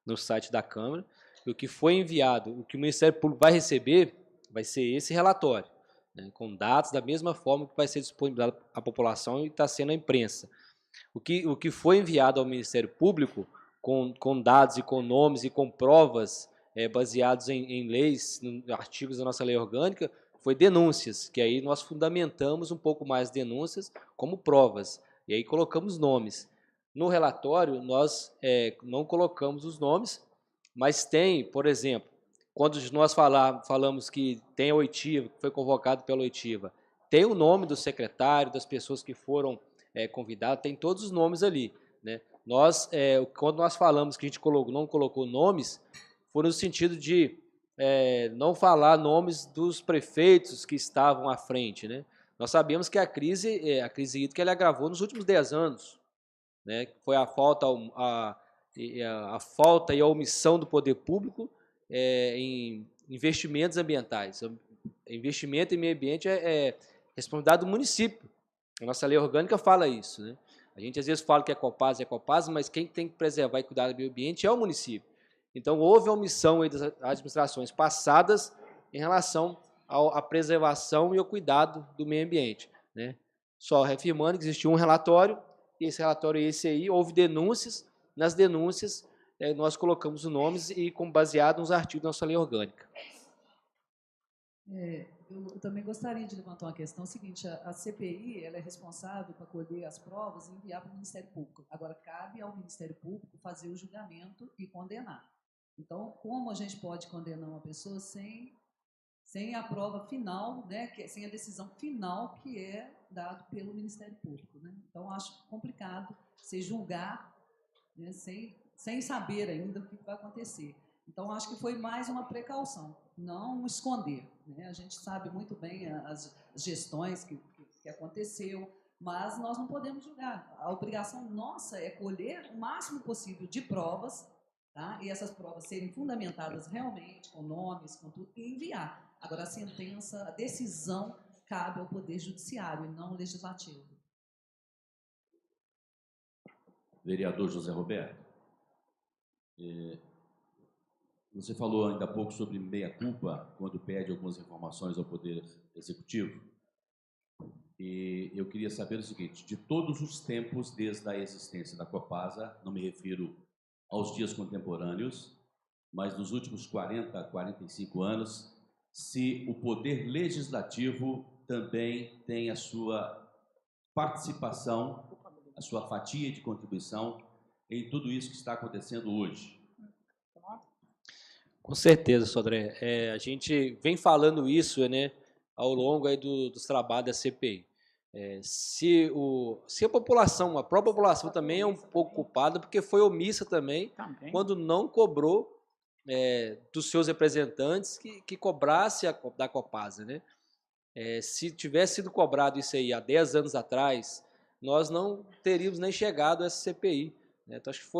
no site da Câmara, e o que foi enviado, o que o Ministério Público vai receber, vai ser esse relatório. né, com dados da mesma forma que vai ser disponibilizado à população e está sendo a imprensa. O que foi enviado ao Ministério Público, com dados e com nomes e com provas baseados em leis, em artigos da nossa lei orgânica, foi denúncias, que aí nós fundamentamos um pouco mais denúncias como provas, e aí colocamos nomes. No relatório, nós não colocamos os nomes, mas tem, por exemplo, quando nós falamos que tem a oitiva, que foi convocado pela oitiva, tem o nome do secretário, das pessoas que foram convidadas, tem todos os nomes ali, né? Quando nós falamos que a gente não colocou nomes, foi no sentido de não falar nomes dos prefeitos que estavam à frente, né? Nós sabemos que a crise hídrica ela agravou nos últimos 10 anos, né? Foi a falta e a omissão do poder público em investimentos ambientais. Investimento em meio ambiente é responsabilidade do município. A nossa lei orgânica fala isso, né? A gente às vezes fala que é Copasa, mas quem tem que preservar e cuidar do meio ambiente é o município. Então houve a omissão aí das administrações passadas em relação à preservação e ao cuidado do meio ambiente, né? Só reafirmando que existiu um relatório, e esse relatório aí, houve denúncias, nas denúncias nós colocamos os nomes e baseado nos artigos da nossa lei orgânica. Eu também gostaria de levantar uma questão seguinte: a CPI ela é responsável para colher as provas e enviar para o Ministério Público. Agora, cabe ao Ministério Público fazer o julgamento e condenar. Então, como a gente pode condenar uma pessoa sem a prova final, né, sem a decisão final que é dado pelo Ministério Público, né? Então, acho complicado você julgar, né, sem saber ainda o que vai acontecer. Então, acho que foi mais uma precaução, não esconder, né? A gente sabe muito bem as gestões que aconteceu, mas nós não podemos julgar. A obrigação nossa é colher o máximo possível de provas, tá? E essas provas serem fundamentadas realmente, com nomes, com tudo, e enviar. Agora, a sentença, a decisão cabe ao Poder Judiciário e não ao Legislativo. Vereador José Roberto, você falou ainda há pouco sobre meia-culpa, quando pede algumas informações ao Poder Executivo. E eu queria saber o seguinte: de todos os tempos, desde a existência da Copasa, não me refiro aos dias contemporâneos, mas nos últimos 40, 45 anos, se o Poder Legislativo também tem a sua participação, a sua fatia de contribuição em tudo isso que está acontecendo hoje. Com certeza, Sodré. A gente vem falando isso, né, ao longo aí dos trabalhos da CPI. Se a população, a própria população também é um pouco culpada, porque foi omissa também quando não cobrou dos seus representantes que cobrasse da Copasa, né? Se tivesse sido cobrado isso aí há 10 anos atrás, nós não teríamos nem chegado a essa CPI, né? Então, acho que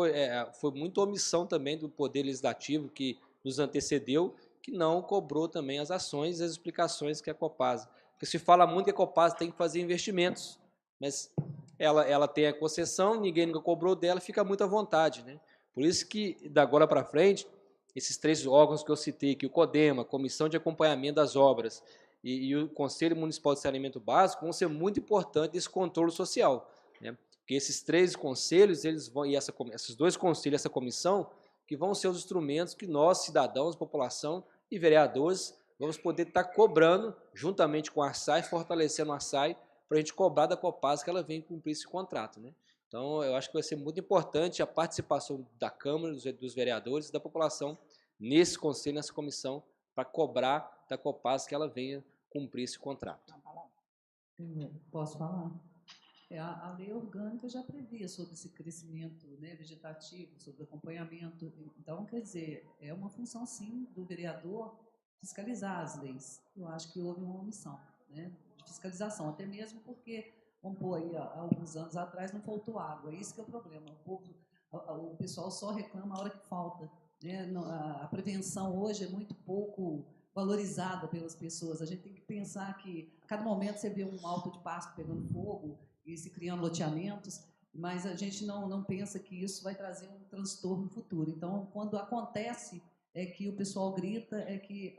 foi muita omissão também do Poder Legislativo que nos antecedeu, que não cobrou também as ações e as explicações que a Copasa. Porque se fala muito que a Copasa tem que fazer investimentos, mas ela tem a concessão, ninguém nunca cobrou dela, fica muito à vontade, né? Por isso que, da agora para frente, esses 3 órgãos que eu citei, que o CODEMA, Comissão de Acompanhamento das Obras, e o Conselho Municipal de Saneamento Básico, vão ser muito importantes esse controle social, né? Porque esses 3 conselhos, esses 2 conselhos, essa comissão, que vão ser os instrumentos que nós, cidadãos, população e vereadores, vamos poder estar cobrando, juntamente com a ARSAI, fortalecendo a ARSAI, para a gente cobrar da Copasa que ela venha cumprir esse contrato, né? Então, eu acho que vai ser muito importante a participação da Câmara, dos vereadores e da população nesse conselho, nessa comissão, para cobrar da Copasa que ela venha cumprir esse contrato. Posso falar? A lei orgânica já previa sobre esse crescimento, né, vegetativo, sobre acompanhamento. Então, quer dizer, é uma função, sim, do vereador fiscalizar as leis. Eu acho que houve uma omissão, né, de fiscalização, até mesmo porque, vamos pôr aí, há alguns anos atrás não faltou água. Esse que é o problema. O pessoal só reclama a hora que falta, né? A prevenção hoje é muito pouco valorizada pelas pessoas. A gente tem que pensar que a cada momento você vê um alto de pasto pegando fogo e se criando loteamentos, mas a gente não pensa que isso vai trazer um transtorno futuro. Então, quando acontece, é que o pessoal grita, é que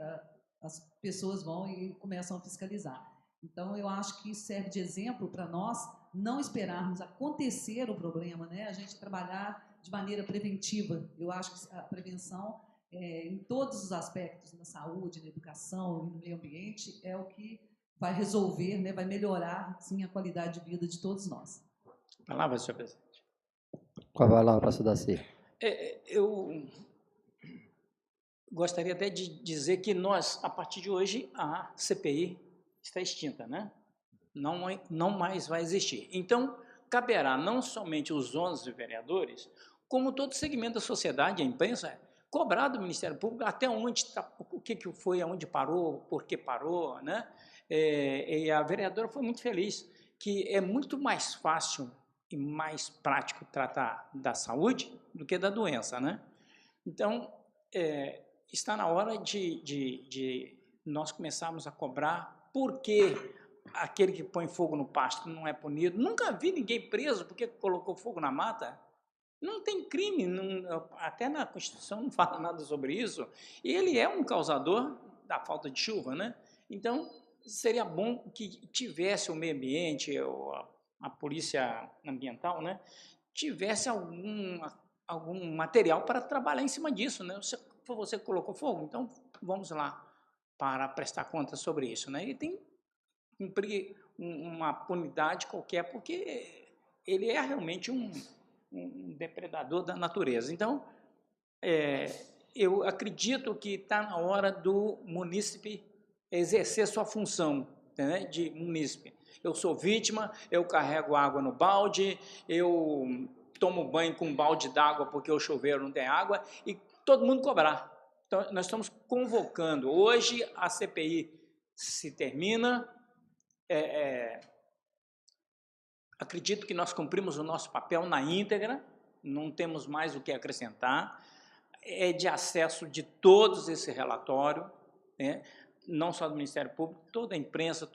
as pessoas vão e começam a fiscalizar. Então, eu acho que isso serve de exemplo para nós não esperarmos acontecer o problema, né? A gente trabalhar de maneira preventiva. Eu acho que a prevenção, em todos os aspectos, na saúde, na educação e no meio ambiente, é o que vai resolver, né? Vai melhorar, sim, a qualidade de vida de todos nós. Palavra, senhor presidente. Com a palavra, pastor Daci. Eu gostaria até de dizer que nós, a partir de hoje, a CPI está extinta, né? Não mais vai existir. Então, caberá não somente os 11 vereadores, como todo segmento da sociedade, a imprensa, cobrar do Ministério Público até onde está, o que foi, aonde parou, por que parou, né? E a vereadora foi muito feliz, que é muito mais fácil e mais prático tratar da saúde do que da doença, né? Então, está na hora de nós começarmos a cobrar por que aquele que põe fogo no pasto não é punido. Nunca vi ninguém preso porque colocou fogo na mata. Não tem crime, até na Constituição não fala nada sobre isso. E ele é um causador da falta de chuva, né? Então, seria bom que tivesse o meio ambiente, a polícia ambiental, né? Tivesse algum material para trabalhar em cima disso, né? Você colocou fogo, então vamos lá para prestar conta sobre isso, né? E tem que cumprir uma punidade qualquer, porque ele é realmente um depredador da natureza. Então, eu acredito que está na hora do munícipe exercer sua função, né, de munícipe. Eu sou vítima, eu carrego água no balde, eu tomo banho com um balde d'água porque o chuveiro não tem água, e todo mundo cobrar. Então, nós estamos convocando. Hoje a CPI se termina. Acredito que nós cumprimos o nosso papel na íntegra, não temos mais o que acrescentar. É de acesso de todos esse relatório, né? Não só do Ministério Público, toda a imprensa,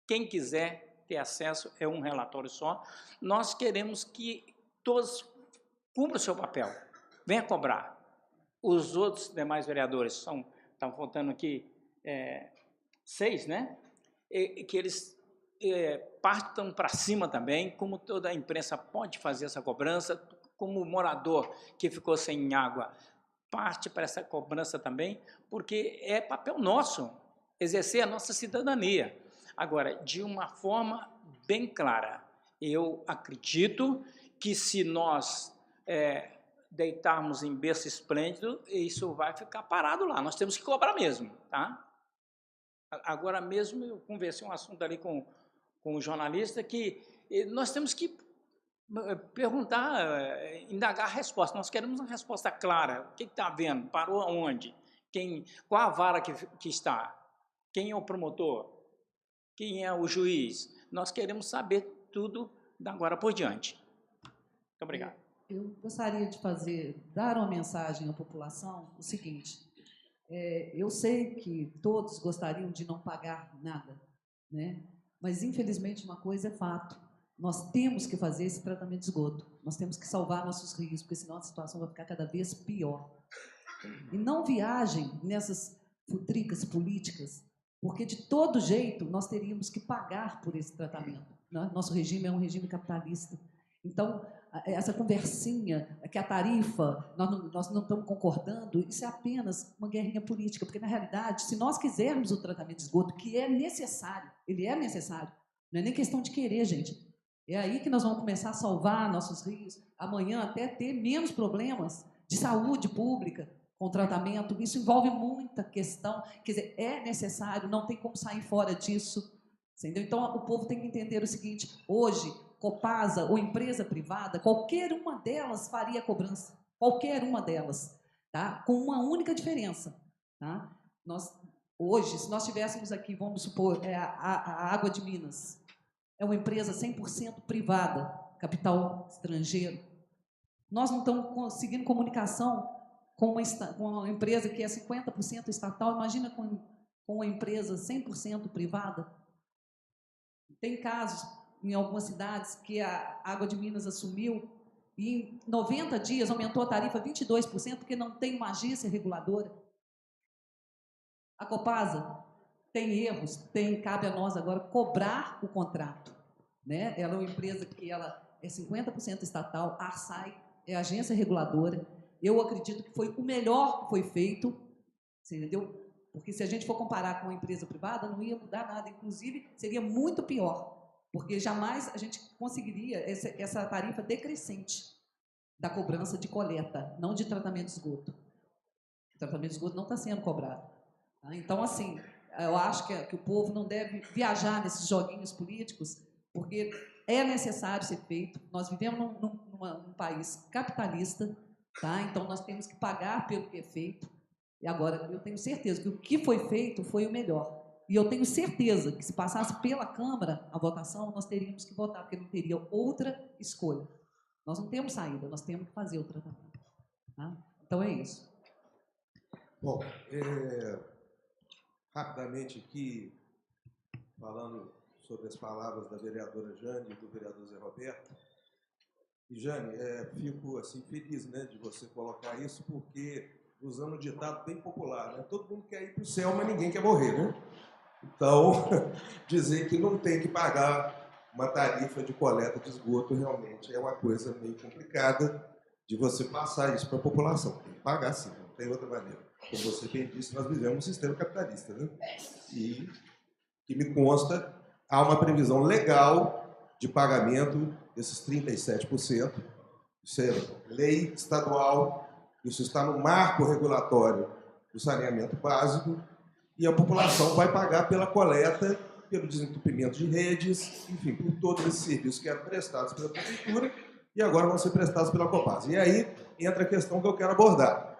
quem quiser ter acesso, é um relatório só. Nós queremos que todos cumpram o seu papel, venha cobrar. Os outros demais vereadores, estão faltando aqui 6, né? Que eles partam para cima também, como toda a imprensa pode fazer essa cobrança, como o morador que ficou sem água parte para essa cobrança também, porque é papel nosso exercer a nossa cidadania. Agora, de uma forma bem clara, eu acredito que se nós deitarmos em berço esplêndido, isso vai ficar parado lá, nós temos que cobrar mesmo, tá? Agora mesmo eu conversei um assunto ali com o jornalista que nós temos que perguntar, indagar a resposta. Nós queremos uma resposta clara. O que está havendo? Parou aonde? Qual a vara que está? Quem é o promotor? Quem é o juiz? Nós queremos saber tudo da agora por diante. Muito obrigado. Eu gostaria de dar uma mensagem à população, o seguinte: eu sei que todos gostariam de não pagar nada, né? Mas, infelizmente, uma coisa é fato. Nós temos que fazer esse tratamento de esgoto. Nós temos que salvar nossos rios, porque senão a situação vai ficar cada vez pior. E não viajem nessas futricas políticas, porque, de todo jeito, nós teríamos que pagar por esse tratamento, né? Nosso regime é um regime capitalista. Então, essa conversinha, que a tarifa, nós não estamos concordando, isso é apenas uma guerrinha política, porque, na realidade, se nós quisermos o tratamento de esgoto, que é necessário, ele é necessário, não é nem questão de querer, gente. É aí que nós vamos começar a salvar nossos rios, amanhã até ter menos problemas de saúde pública com tratamento. Isso envolve muita questão, quer dizer, é necessário, não tem como sair fora disso, entendeu? Então, o povo tem que entender o seguinte: hoje, Copasa ou empresa privada, qualquer uma delas faria cobrança, qualquer uma delas, tá? Com uma única diferença, tá? Hoje, se nós tivéssemos aqui, vamos supor, a Água de Minas, é uma empresa 100% privada, capital estrangeiro. Nós não estamos conseguindo comunicação com uma empresa que é 50% estatal, imagina com uma empresa 100% privada. Tem casos em algumas cidades que a Água de Minas assumiu e em 90 dias aumentou a tarifa 22%, porque não tem uma agência reguladora. A Copasa tem erros, cabe a nós agora cobrar o contrato, né? Ela é uma empresa que ela é 50% estatal, a Arsai é a agência reguladora. Eu acredito que foi o melhor que foi feito, você entendeu? Porque se a gente for comparar com uma empresa privada, não ia mudar nada, inclusive seria muito pior, porque jamais a gente conseguiria essa tarifa decrescente da cobrança de coleta, não de tratamento de esgoto. O tratamento de esgoto não está sendo cobrado. Tá? Então, assim, eu acho que o povo não deve viajar nesses joguinhos políticos, porque é necessário ser feito. Nós vivemos num país capitalista, tá? Então nós temos que pagar pelo que é feito. E agora, eu tenho certeza que o que foi feito foi o melhor. E eu tenho certeza que se passasse pela Câmara a votação, nós teríamos que votar, porque não teria outra escolha. Nós não temos saída, nós temos que fazer o tratamento. Tá? Então é isso. Bom, rapidamente aqui, falando sobre as palavras da vereadora Jane e do vereador Zé Roberto. E, Jane, fico assim, feliz, né, de você colocar isso, porque, usando um ditado bem popular, né, todo mundo quer ir para o céu, mas ninguém quer morrer, né? Então, dizer que não tem que pagar uma tarifa de coleta de esgoto realmente é uma coisa meio complicada de você passar isso para a população. Tem que pagar sim, não tem outra maneira. Como você bem disse, nós vivemos um sistema capitalista, né? E que me consta, há uma previsão legal de pagamento desses 37%. Isso é lei estadual, isso está no marco regulatório do saneamento básico, e a população vai pagar pela coleta, pelo desentupimento de redes, enfim, por todos esses serviços que eram prestados pela Prefeitura e agora vão ser prestados pela Copasa. E aí entra a questão que eu quero abordar.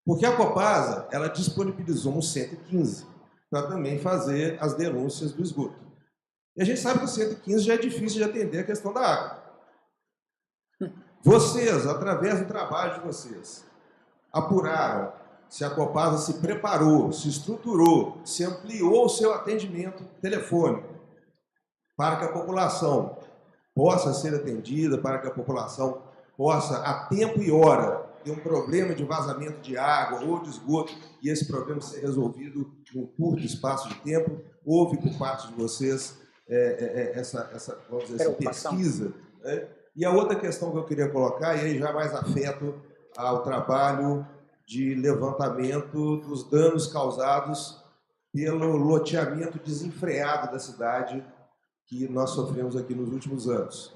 Porque a Copasa, ela disponibilizou um 115 para também fazer as denúncias do esgoto. E a gente sabe que o 115 já é difícil de atender a questão da água. Vocês, através do trabalho de vocês, apuraram se a Copasa se preparou, se estruturou, se ampliou o seu atendimento telefônico para que a população possa ser atendida, para que a população possa, a tempo e hora, ter um problema de vazamento de água ou de esgoto e esse problema ser resolvido num curto espaço de tempo. Houve por parte de vocês vamos dizer assim, pesquisa. Né? E a outra questão que eu queria colocar, e aí já mais afeto ao trabalho de levantamento dos danos causados pelo loteamento desenfreado da cidade que nós sofremos aqui nos últimos anos.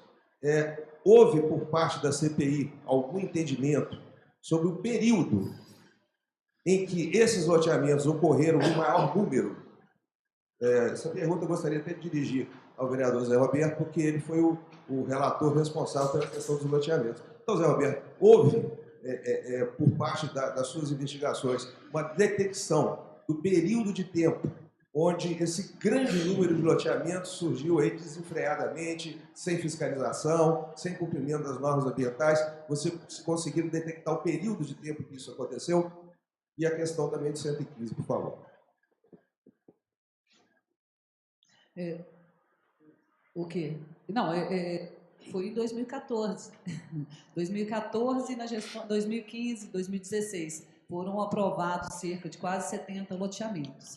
Houve, por parte da CPI, algum entendimento sobre o período em que esses loteamentos ocorreram no maior número? Essa pergunta eu gostaria até de dirigir ao vereador Zé Roberto, porque ele foi o relator responsável pela questão dos loteamentos. Então, Zé Roberto, houve por parte das suas investigações, uma detecção do período de tempo onde esse grande número de loteamentos surgiu aí desenfreadamente, sem fiscalização, sem cumprimento das normas ambientais. Você conseguiu detectar o período de tempo que isso aconteceu? E a questão também de 115, por favor. O quê? Não, foi em 2014. 2014, na gestão 2015, 2016, foram aprovados cerca de quase 70 loteamentos.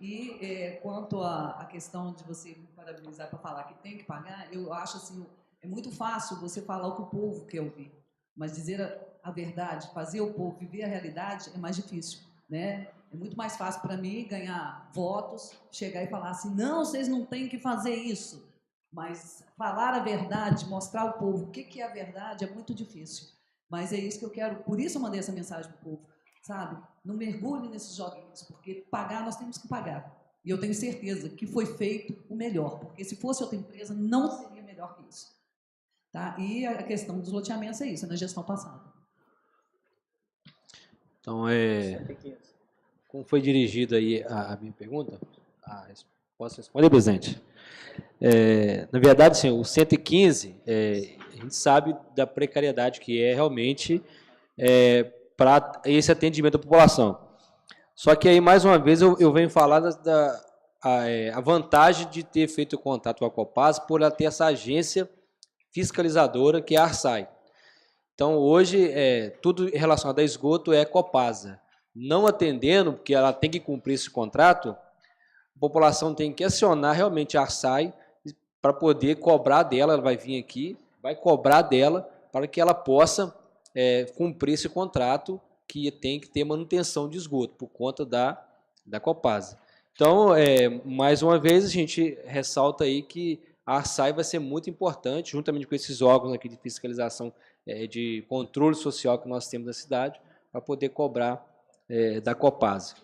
E quanto à questão de você me parabenizar para falar que tem que pagar, eu acho assim, é muito fácil você falar o que o povo quer ouvir, mas dizer a verdade, fazer o povo viver a realidade é mais difícil, né? É muito mais fácil para mim ganhar votos, chegar e falar assim, não, vocês não têm que fazer isso. Mas falar a verdade, mostrar ao povo o que é a verdade é muito difícil. Mas é isso que eu quero, por isso eu mandei essa mensagem para o povo, sabe? Não mergulhe nesses joguinhos, porque pagar nós temos que pagar. E eu tenho certeza que foi feito o melhor, porque se fosse outra empresa, não seria melhor que isso. Tá? E a questão dos loteamentos é isso, é na gestão passada. Então, como foi dirigida aí a minha pergunta, posso responder, presidente? Na verdade, sim, o 115, a gente sabe da precariedade que é realmente para esse atendimento à população. Só que aí, mais uma vez, eu venho falar a vantagem de ter feito o contato com a Copasa por ela ter essa agência fiscalizadora que é a Arsai. Então, hoje, tudo relacionado a esgoto é Copasa. não atendendo, porque ela tem que cumprir esse contrato, a população tem que acionar realmente a Arsai para poder cobrar dela, ela vai vir aqui, vai cobrar dela para que ela possa cumprir esse contrato que tem que ter manutenção de esgoto por conta da Copasa. Então, mais uma vez, a gente ressalta aí que a Arsai vai ser muito importante, juntamente com esses órgãos aqui de fiscalização, de controle social que nós temos na cidade, para poder cobrar da Copasa.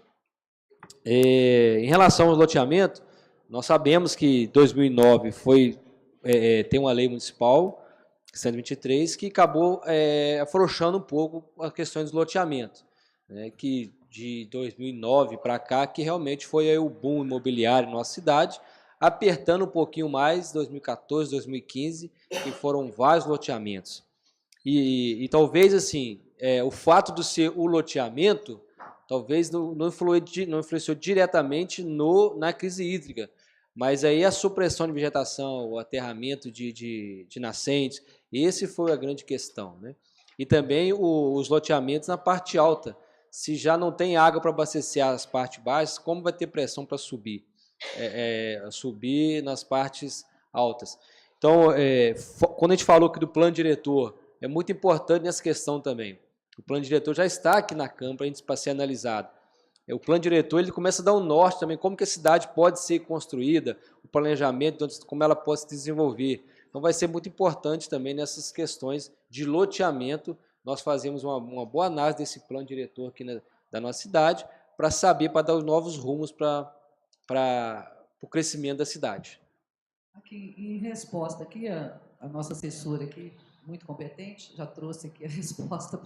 Em relação ao loteamento, nós sabemos que 2009 tem uma lei municipal, 123, que acabou afrouxando um pouco as questões do loteamento, né, que de 2009 para cá, que realmente foi aí o boom imobiliário na nossa cidade, apertando um pouquinho mais, 2014, 2015, que foram vários loteamentos. E talvez, assim, o fato de ser o loteamento, talvez não influenciou diretamente na crise hídrica, mas aí a supressão de vegetação, o aterramento de nascentes, esse foi a grande questão, né? E também os loteamentos na parte alta. Se já não tem água para abastecer as partes baixas, como vai ter pressão para subir? Subir nas partes altas. Então, quando a gente falou aqui do plano diretor, é muito importante nessa questão também. O plano diretor já está aqui na Câmara para ser analisado. O plano diretor ele começa a dar um norte também, como que a cidade pode ser construída, o planejamento, como ela pode se desenvolver. Então, vai ser muito importante também nessas questões de loteamento. Nós fazemos uma boa análise desse plano diretor aqui da nossa cidade, para saber, para dar os novos rumos para o crescimento da cidade. Aqui, em resposta, aqui a nossa assessora aqui, muito competente, já trouxe aqui a resposta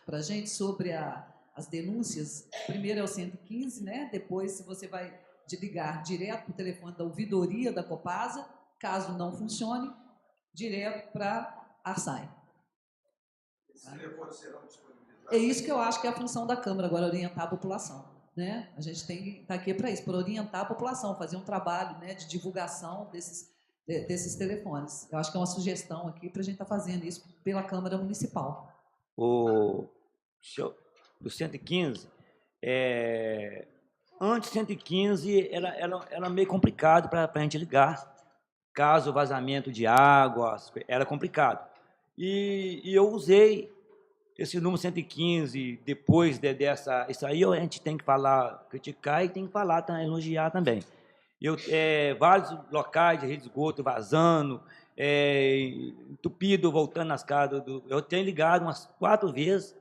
para a gente sobre as denúncias. Primeiro é o 115, né? Depois você vai ligar direto para o telefone da ouvidoria da Copasa, caso não funcione, direto para a Arsai. É isso que eu acho que é a função da Câmara, agora, orientar a população, né? A gente tem que estar aqui para isso, para orientar a população, fazer um trabalho, né, de divulgação desses telefones. Eu acho que é uma sugestão aqui para a gente estar fazendo isso pela Câmara Municipal. O 115, antes do 115 era meio complicado para a gente ligar. Caso vazamento de água, era complicado. E eu usei esse número 115 depois dessa... Isso aí a gente tem que falar, criticar e tem que falar, elogiar também. Vários locais de rede de esgoto vazando, entupido, voltando nas casas. Eu tenho ligado umas 4 vezes.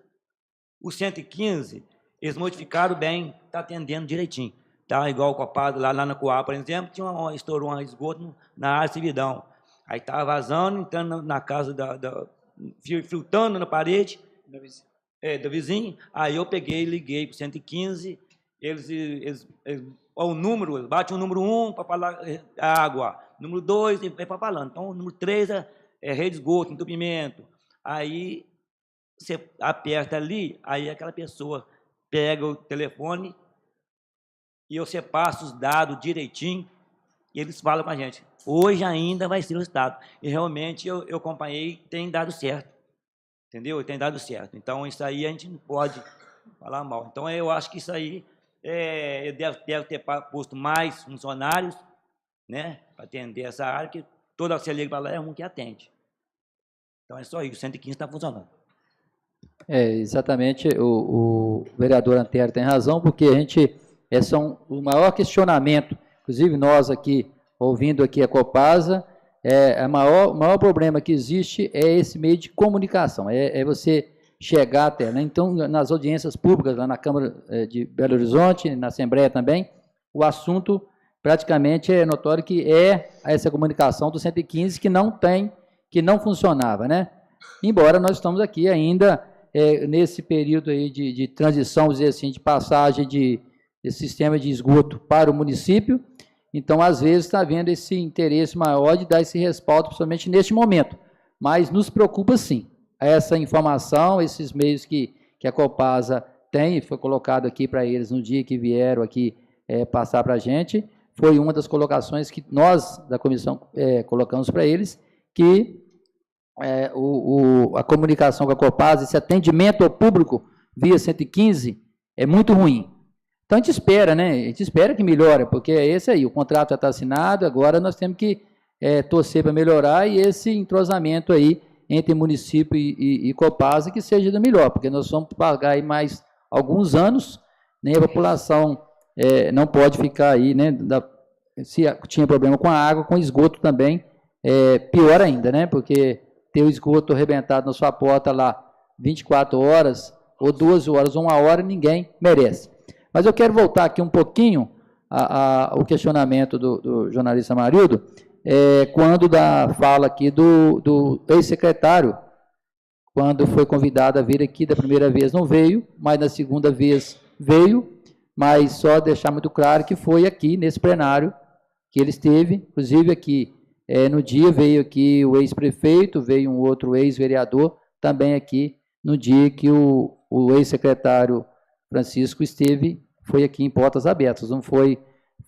O 115, eles modificaram bem, está atendendo direitinho. Tá igual o Copado lá na Coab, por exemplo, estourou um esgoto na área Cividão. Aí estava vazando, entrando na casa, filtrando na parede do vizinho. Aí eu peguei, liguei para o 115, o número, bate o número 1 para falar água, número 2 é para falando. Então, o número 3 é rede de esgoto, entupimento. Aí você aperta ali, aí aquela pessoa pega o telefone e você passa os dados direitinho e eles falam com a gente. Hoje ainda vai ser o resultado. E realmente eu acompanhei, tem dado certo. Entendeu? Tem dado certo. Então, isso aí a gente não pode falar mal. Então, eu acho que isso aí deve ter posto mais funcionários, né, para atender essa área, que toda a liga para lá é um que atende. Então, é só isso. O 115 está funcionando. Exatamente. O vereador Antero tem razão, porque a gente... o maior questionamento, inclusive nós aqui, ouvindo aqui a Copasa, o maior problema que existe é esse meio de comunicação, é você chegar até, né? Então, nas audiências públicas, lá na Câmara de Belo Horizonte, na Assembleia também, o assunto praticamente é notório que essa comunicação do 115 que não funcionava, né? Embora nós estamos aqui ainda nesse período aí de transição, vamos dizer assim, de passagem desse sistema de esgoto para o município. Então, às vezes, está havendo esse interesse maior de dar esse respaldo, principalmente neste momento. Mas nos preocupa, sim, essa informação, esses meios que a Copasa tem, foi colocado aqui para eles no dia que vieram aqui passar para a gente, foi uma das colocações que nós, da comissão, colocamos para eles, que a comunicação com a Copasa, esse atendimento ao público via 115, é muito ruim. Então a gente espera, né? A gente espera que melhore, porque é esse aí, o contrato já está assinado, agora nós temos que torcer para melhorar e esse entrosamento aí entre município e Copasa que seja do melhor, porque nós vamos pagar aí mais alguns anos, nem a população não pode ficar aí, né? Se tinha problema com a água, com esgoto também, pior ainda, né? Porque ter o esgoto arrebentado na sua porta lá 24 horas, ou 12 horas, ou 1 hora, ninguém merece. Mas eu quero voltar aqui um pouquinho ao questionamento do jornalista Marildo, quando da fala aqui do ex-secretário, quando foi convidado a vir aqui, da primeira vez não veio, mas na segunda vez veio, mas só deixar muito claro que foi aqui, nesse plenário, que ele esteve, inclusive aqui, no dia veio aqui o ex-prefeito, veio um outro ex-vereador, também aqui, no dia que o ex-secretário Francisco foi aqui em portas abertas, não foi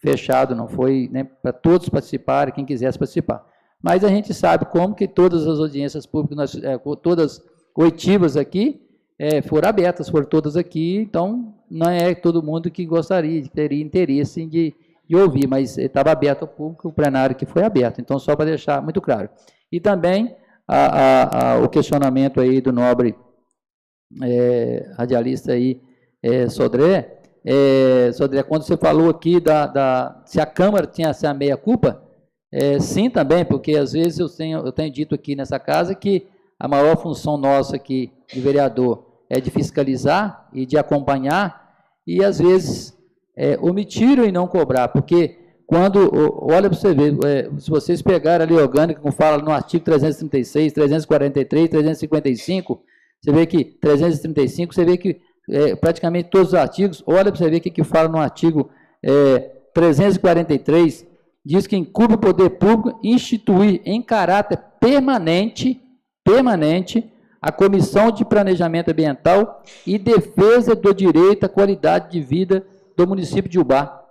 fechado, não foi, né, para todos participarem, quem quisesse participar. Mas a gente sabe como que todas as audiências públicas, todas oitivas aqui, foram abertas, foram todas aqui, então não é todo mundo que gostaria, que teria interesse de ouvir, mas estava aberto ao público, o plenário que foi aberto, então só para deixar muito claro. E também o questionamento aí do nobre radialista aí, Sodré, quando você falou aqui se a Câmara tinha a meia-culpa, sim também, porque às vezes eu tenho dito aqui nessa casa que a maior função nossa aqui de vereador é de fiscalizar e de acompanhar, e às vezes omitiram e não cobrar, porque quando, olha para você ver, se vocês pegarem a lei orgânica, como fala no artigo 336, 343, 355, você vê que 335, você vê que praticamente todos os artigos, olha para você ver o que fala no artigo 343, diz que incumbe o poder público instituir em caráter permanente a Comissão de Planejamento Ambiental e Defesa do Direito à Qualidade de Vida do município de Ubá.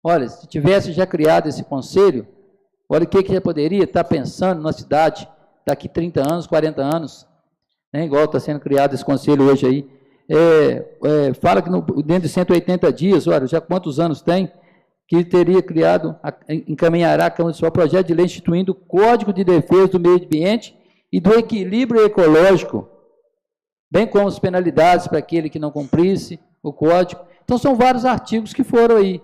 Olha, se tivesse já criado esse conselho, olha o que já poderia estar pensando na cidade daqui 30 anos, 40 anos, né, igual está sendo criado esse conselho hoje aí. Fala que dentro de 180 dias, olha, já quantos anos tem, que teria encaminhará a Câmara Municipal projeto de lei instituindo o Código de Defesa do Meio Ambiente e do Equilíbrio Ecológico, bem como as penalidades para aquele que não cumprisse o Código. Então, são vários artigos que foram aí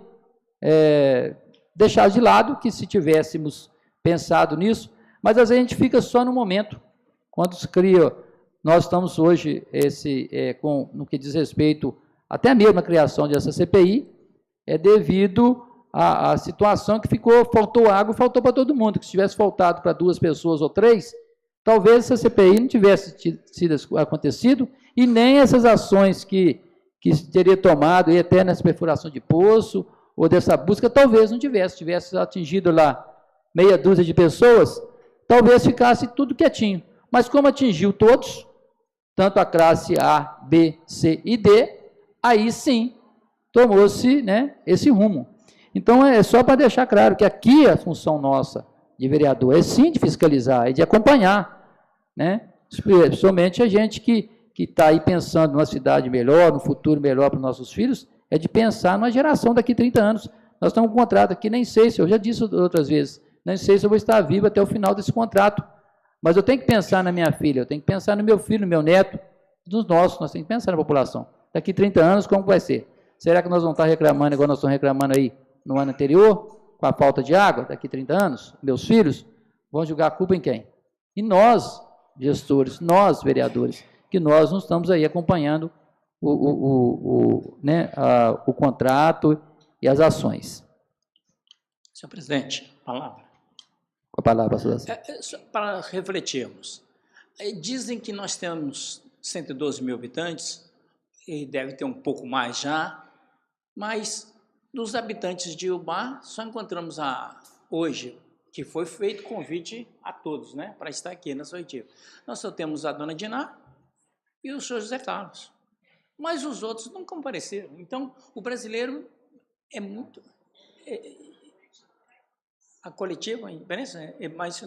deixados de lado, que se tivéssemos pensado nisso, mas às vezes a gente fica só no momento, quando se cria. Nós estamos hoje, no que diz respeito até mesmo à criação dessa CPI, devido à situação que faltou água, faltou para todo mundo, que se tivesse faltado para 2 pessoas ou 3, talvez essa CPI não tivesse acontecido, e nem essas ações que teria tomado, e até nessa perfuração de poço, ou dessa busca, talvez não tivesse atingido lá meia dúzia de pessoas, talvez ficasse tudo quietinho. Mas como atingiu todos, tanto a classe A, B, C e D, aí sim tomou-se, né, esse rumo. Então, é só para deixar claro que aqui a função nossa de vereador é sim de fiscalizar e de acompanhar, né, principalmente a gente que está aí pensando numa cidade melhor, no futuro melhor para os nossos filhos, é de pensar numa geração daqui a 30 anos. Nós estamos com um contrato aqui, nem sei se, eu já disse outras vezes, nem sei se eu vou estar vivo até o final desse contrato. Mas eu tenho que pensar na minha filha, eu tenho que pensar no meu filho, no meu neto, nos nossos, nós temos que pensar na população. Daqui a 30 anos, como vai ser? Será que nós vamos estar reclamando, igual nós estamos reclamando aí no ano anterior, com a falta de água, daqui a 30 anos? Meus filhos vão julgar a culpa em quem? E nós, gestores, nós, vereadores, que nós não estamos aí acompanhando o contrato e as ações. Senhor presidente, palavra. Com a palavra, pastor. Para refletirmos, dizem que nós temos 112 mil habitantes, e deve ter um pouco mais já, mas dos habitantes de Ubá, só encontramos hoje, que foi feito convite a todos, né, para estar aqui nessa oitiva. Nós só temos a dona Diná e o senhor José Carlos, mas os outros não compareceram. Então, o brasileiro é muito... a coletiva, a imprensa, mas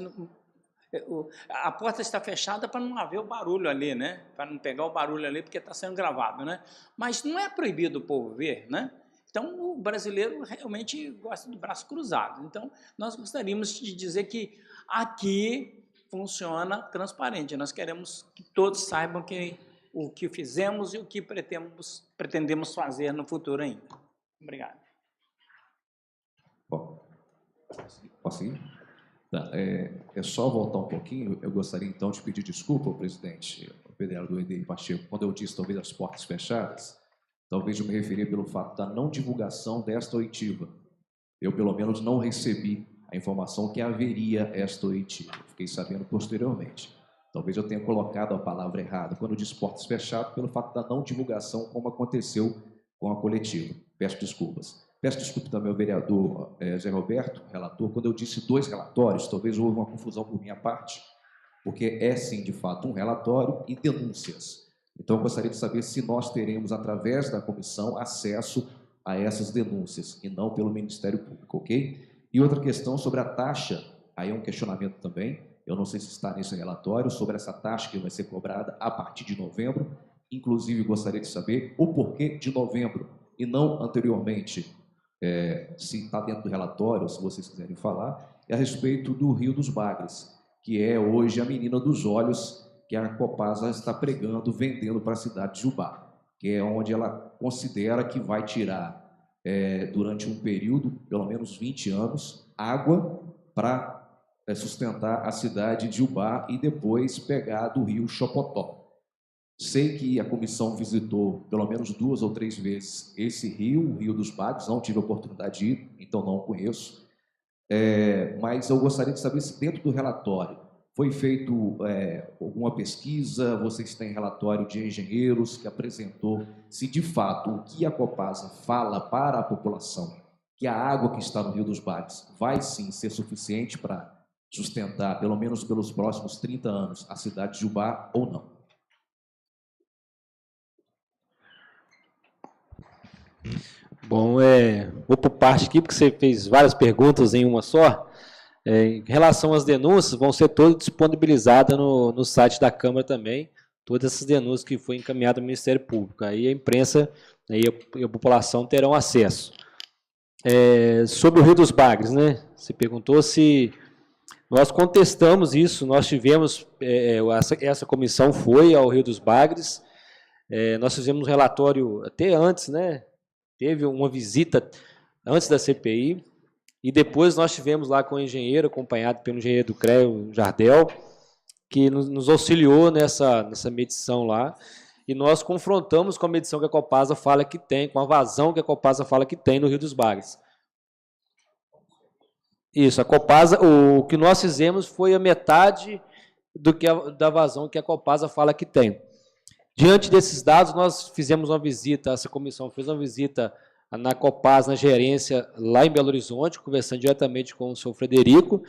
A porta está fechada para não haver o barulho ali, né? Para não pegar o barulho ali, porque está sendo gravado, né? Mas não é proibido o povo ver, né? Então, o brasileiro realmente gosta do braço cruzado. Então, nós gostaríamos de dizer que aqui funciona transparente. Nós queremos que todos saibam o que fizemos e o que pretendemos fazer no futuro ainda. Obrigado. Bom, posso ir? Tá, é só voltar um pouquinho. Eu gostaria, então, de pedir desculpa ao presidente, ao vereador Edei Pacheco, quando eu disse, talvez, as portas fechadas, talvez eu me referi pelo fato da não divulgação desta oitiva. Eu, pelo menos, não recebi a informação que haveria esta oitiva. Fiquei sabendo posteriormente. Talvez eu tenha colocado a palavra errada quando eu disse portas fechadas, pelo fato da não divulgação, como aconteceu com a coletiva. Peço desculpas. Peço desculpa também ao vereador Zé Roberto, relator, quando eu disse 2 relatórios, talvez houve uma confusão por minha parte, porque é, sim, de fato, um relatório e denúncias. Então, eu gostaria de saber se nós teremos, através da comissão, acesso a essas denúncias, e não pelo Ministério Público, ok? E outra questão sobre a taxa, aí é um questionamento também, eu não sei se está nesse relatório, sobre essa taxa que vai ser cobrada a partir de novembro, inclusive gostaria de saber o porquê de novembro, e não anteriormente. Se está dentro do relatório, se vocês quiserem falar, é a respeito do Rio dos Bagres, que é hoje a menina dos olhos que a Copasa está pregando, vendendo para a cidade de Jubá, que é onde ela considera que vai tirar, durante um período, pelo menos 20 anos, água para sustentar a cidade de Jubá e depois pegar do rio Chopotó. Sei que a comissão visitou pelo menos 2 ou 3 vezes esse rio, o Rio dos Bagres, não tive a oportunidade de ir, então não o conheço. Mas eu gostaria de saber se dentro do relatório foi feito alguma pesquisa, vocês têm relatório de engenheiros que apresentou se de fato o que a Copasa fala para a população, que a água que está no Rio dos Bagres vai sim ser suficiente para sustentar, pelo menos pelos próximos 30 anos, a cidade de Jubá ou não. Bom, vou por parte aqui, porque você fez várias perguntas em uma só. Em relação às denúncias, vão ser todas disponibilizadas no site da Câmara também, todas essas denúncias que foram encaminhadas ao Ministério Público. Aí a imprensa e a população terão acesso. Sobre o Rio dos Bagres, né? Você perguntou se nós contestamos isso, nós tivemos, essa comissão foi ao Rio dos Bagres, nós fizemos um relatório até antes, né? Teve uma visita antes da CPI, e depois nós tivemos lá com o engenheiro, acompanhado pelo engenheiro do CREA, o Jardel, que nos auxiliou nessa medição lá, e nós confrontamos com a medição que a Copasa fala que tem, com a vazão que a Copasa fala que tem no Rio dos Bagres. Isso, a Copasa, o que nós fizemos foi a metade da vazão que a Copasa fala que tem. Diante desses dados, nós fizemos uma visita, essa comissão fez uma visita na Copasa, na gerência, lá em Belo Horizonte, conversando diretamente com o senhor Frederico,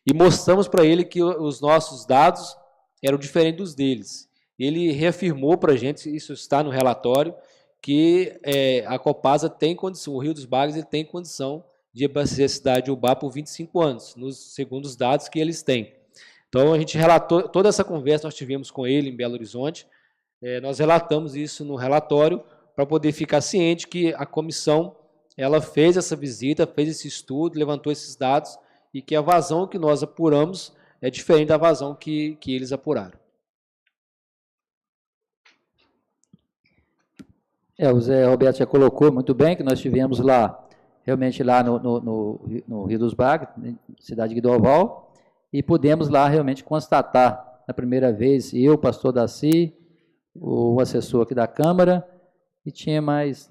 e mostramos para ele que os nossos dados eram diferentes dos deles. Ele reafirmou para a gente, isso está no relatório, que a Copasa tem condição, o Rio dos Bagres ele tem condição de abastecer a cidade de Ubá por 25 anos, segundo os dados que eles têm. Então, a gente relatou, toda essa conversa nós tivemos com ele em Belo Horizonte, nós relatamos isso no relatório, para poder ficar ciente que a comissão ela fez essa visita, fez esse estudo, levantou esses dados, e que a vazão que nós apuramos é diferente da vazão que eles apuraram. O Zé Roberto já colocou muito bem que nós tivemos lá, realmente lá no Rio dos Bagres, cidade de Guidoval, e pudemos lá realmente constatar, na primeira vez, eu, o pastor Daci, o assessor aqui da Câmara, e tinha mais,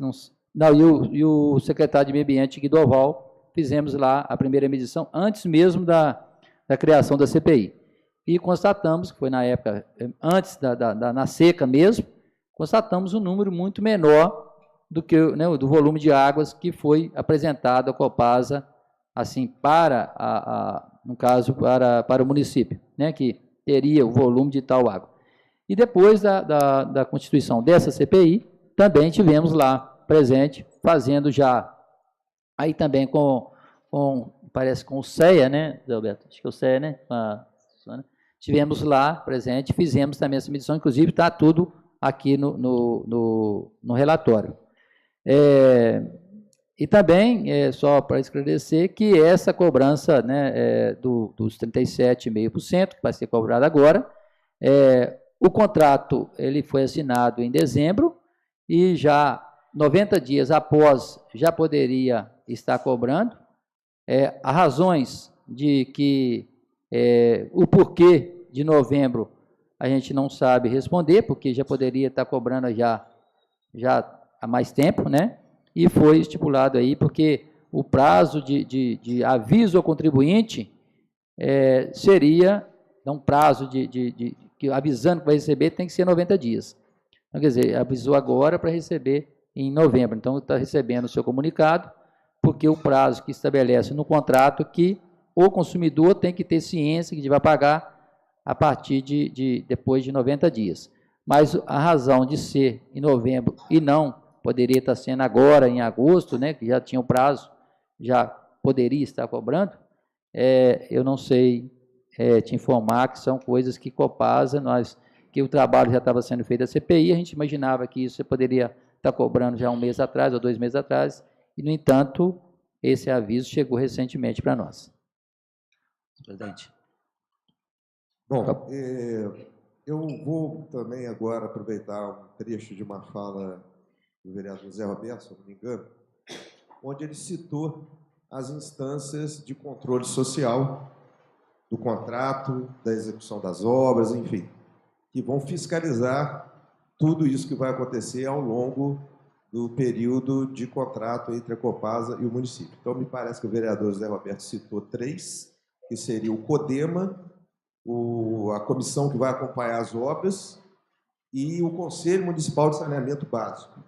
e o secretário de Meio Ambiente, Guidoval, fizemos lá a primeira medição, antes mesmo da criação da CPI. E constatamos, que foi na época, antes na seca mesmo, constatamos um número muito menor do que, né, do volume de águas que foi apresentado à Copasa, assim, no caso, para o município, né, que teria o volume de tal água. E depois da constituição dessa CPI, também tivemos lá presente, fazendo já, aí também parece com o CEA, né, Zé Alberto? Acho que é o CEA, né? tivemos lá presente, fizemos também essa medição, inclusive está tudo aqui no relatório. E também, só para esclarecer, que essa cobrança, né, dos 37,5%, que vai ser cobrado agora, o contrato ele foi assinado em dezembro e já 90 dias após já poderia estar cobrando. As razões de que o porquê de novembro a gente não sabe responder, porque já poderia estar cobrando já há mais tempo, né? E foi estipulado aí, porque o prazo de aviso ao contribuinte seria, um prazo que avisando que vai receber tem que ser 90 dias. Então, quer dizer, avisou agora para receber em novembro. Então, está recebendo o seu comunicado, porque o prazo que estabelece no contrato que o consumidor tem que ter ciência que vai pagar a partir depois de 90 dias. Mas a razão de ser em novembro e não poderia estar sendo agora, em agosto, né, que já tinha o prazo, já poderia estar cobrando, eu não sei te informar que são coisas que Copasa, que o trabalho já estava sendo feito da CPI, a gente imaginava que isso você poderia estar cobrando já 1 mês atrás ou 2 meses atrás, e, no entanto, esse aviso chegou recentemente para nós. Presidente. Bom, eu vou também agora aproveitar um trecho de uma fala do vereador Zé Roberto, se eu não me engano, onde ele citou as instâncias de controle social do contrato, da execução das obras, enfim, que vão fiscalizar tudo isso que vai acontecer ao longo do período de contrato entre a Copasa e o município. Então, me parece que o vereador Zé Roberto citou 3, que seria o CODEMA, a comissão que vai acompanhar as obras e o Conselho Municipal de Saneamento Básico.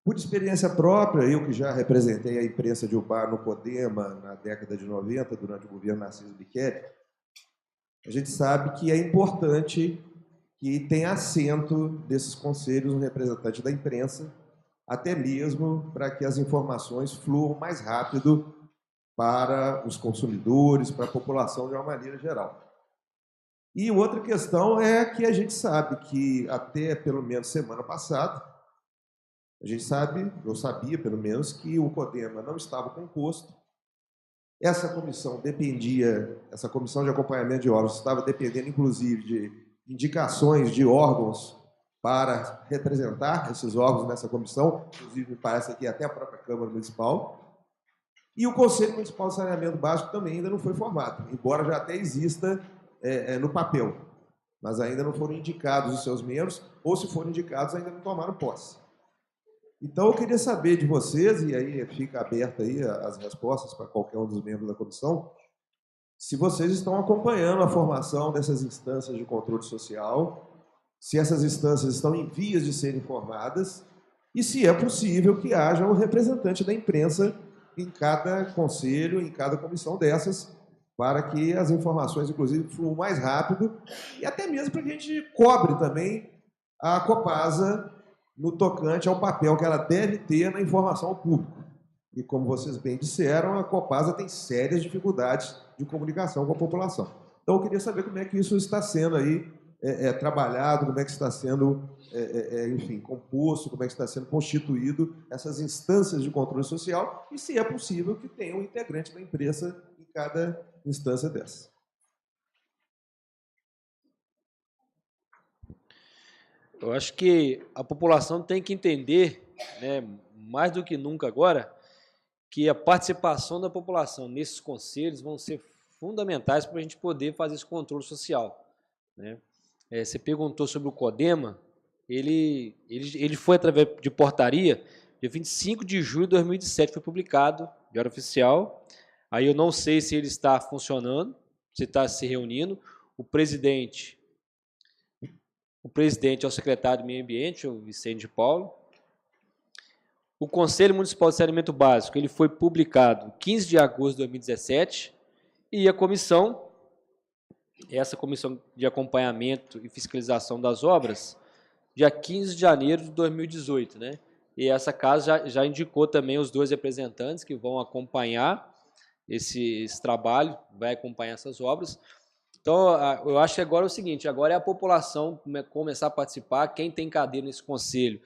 Por experiência própria, eu que já representei a imprensa de Ubá no CODEMA na década de 90, durante o governo Narciso Biqueri, a gente sabe que é importante que tenha assento desses conselhos um representante da imprensa, até mesmo para que as informações fluam mais rápido para os consumidores, para a população de uma maneira geral. E outra questão é que a gente sabe que até pelo menos semana passada, eu sabia pelo menos que o CODEMA não estava composto. Essa comissão de acompanhamento de obras estava dependendo inclusive de indicações de órgãos para representar esses órgãos nessa comissão, inclusive me parece aqui até a própria Câmara Municipal. E o Conselho Municipal de Saneamento Básico também ainda não foi formado, embora já até exista no papel, mas ainda não foram indicados os seus membros, ou se foram indicados ainda não tomaram posse. Então, eu queria saber de vocês, e aí fica aberta aí as respostas para qualquer um dos membros da comissão, se vocês estão acompanhando a formação dessas instâncias de controle social, se essas instâncias estão em vias de serem formadas, e se é possível que haja um representante da imprensa em cada conselho, em cada comissão dessas, para que as informações, inclusive, fluam mais rápido, e até mesmo para que a gente cobre também a Copasa no tocante ao papel que ela deve ter na informação ao público. E, como vocês bem disseram, a Copasa tem sérias dificuldades de comunicação com a população. Então, eu queria saber como é que isso está sendo aí trabalhado, como é que está sendo, enfim, composto, como é que está sendo constituído essas instâncias de controle social e se é possível que tenha um integrante da imprensa em cada instância dessa. Eu acho que a população tem que entender, né, mais do que nunca agora, que a participação da população nesses conselhos vão ser fundamentais para a gente poder fazer esse controle social, né? Você perguntou sobre o CODEMA, ele foi através de portaria, dia 25 de julho de 2017 foi publicado, Diário Oficial. Aí eu não sei se ele está funcionando, se está se reunindo. O presidente é o secretário de Meio Ambiente, o Vicente de Paulo. O Conselho Municipal de Saneamento Básico ele foi publicado 15 de agosto de 2017 e a comissão, essa comissão de acompanhamento e fiscalização das obras, dia 15 de janeiro de 2018, né? E essa casa já indicou também os 2 representantes que vão acompanhar esse trabalho, vai acompanhar essas obras. Então, eu acho que agora é o seguinte, agora é a população começar a participar, quem tem cadeira nesse conselho,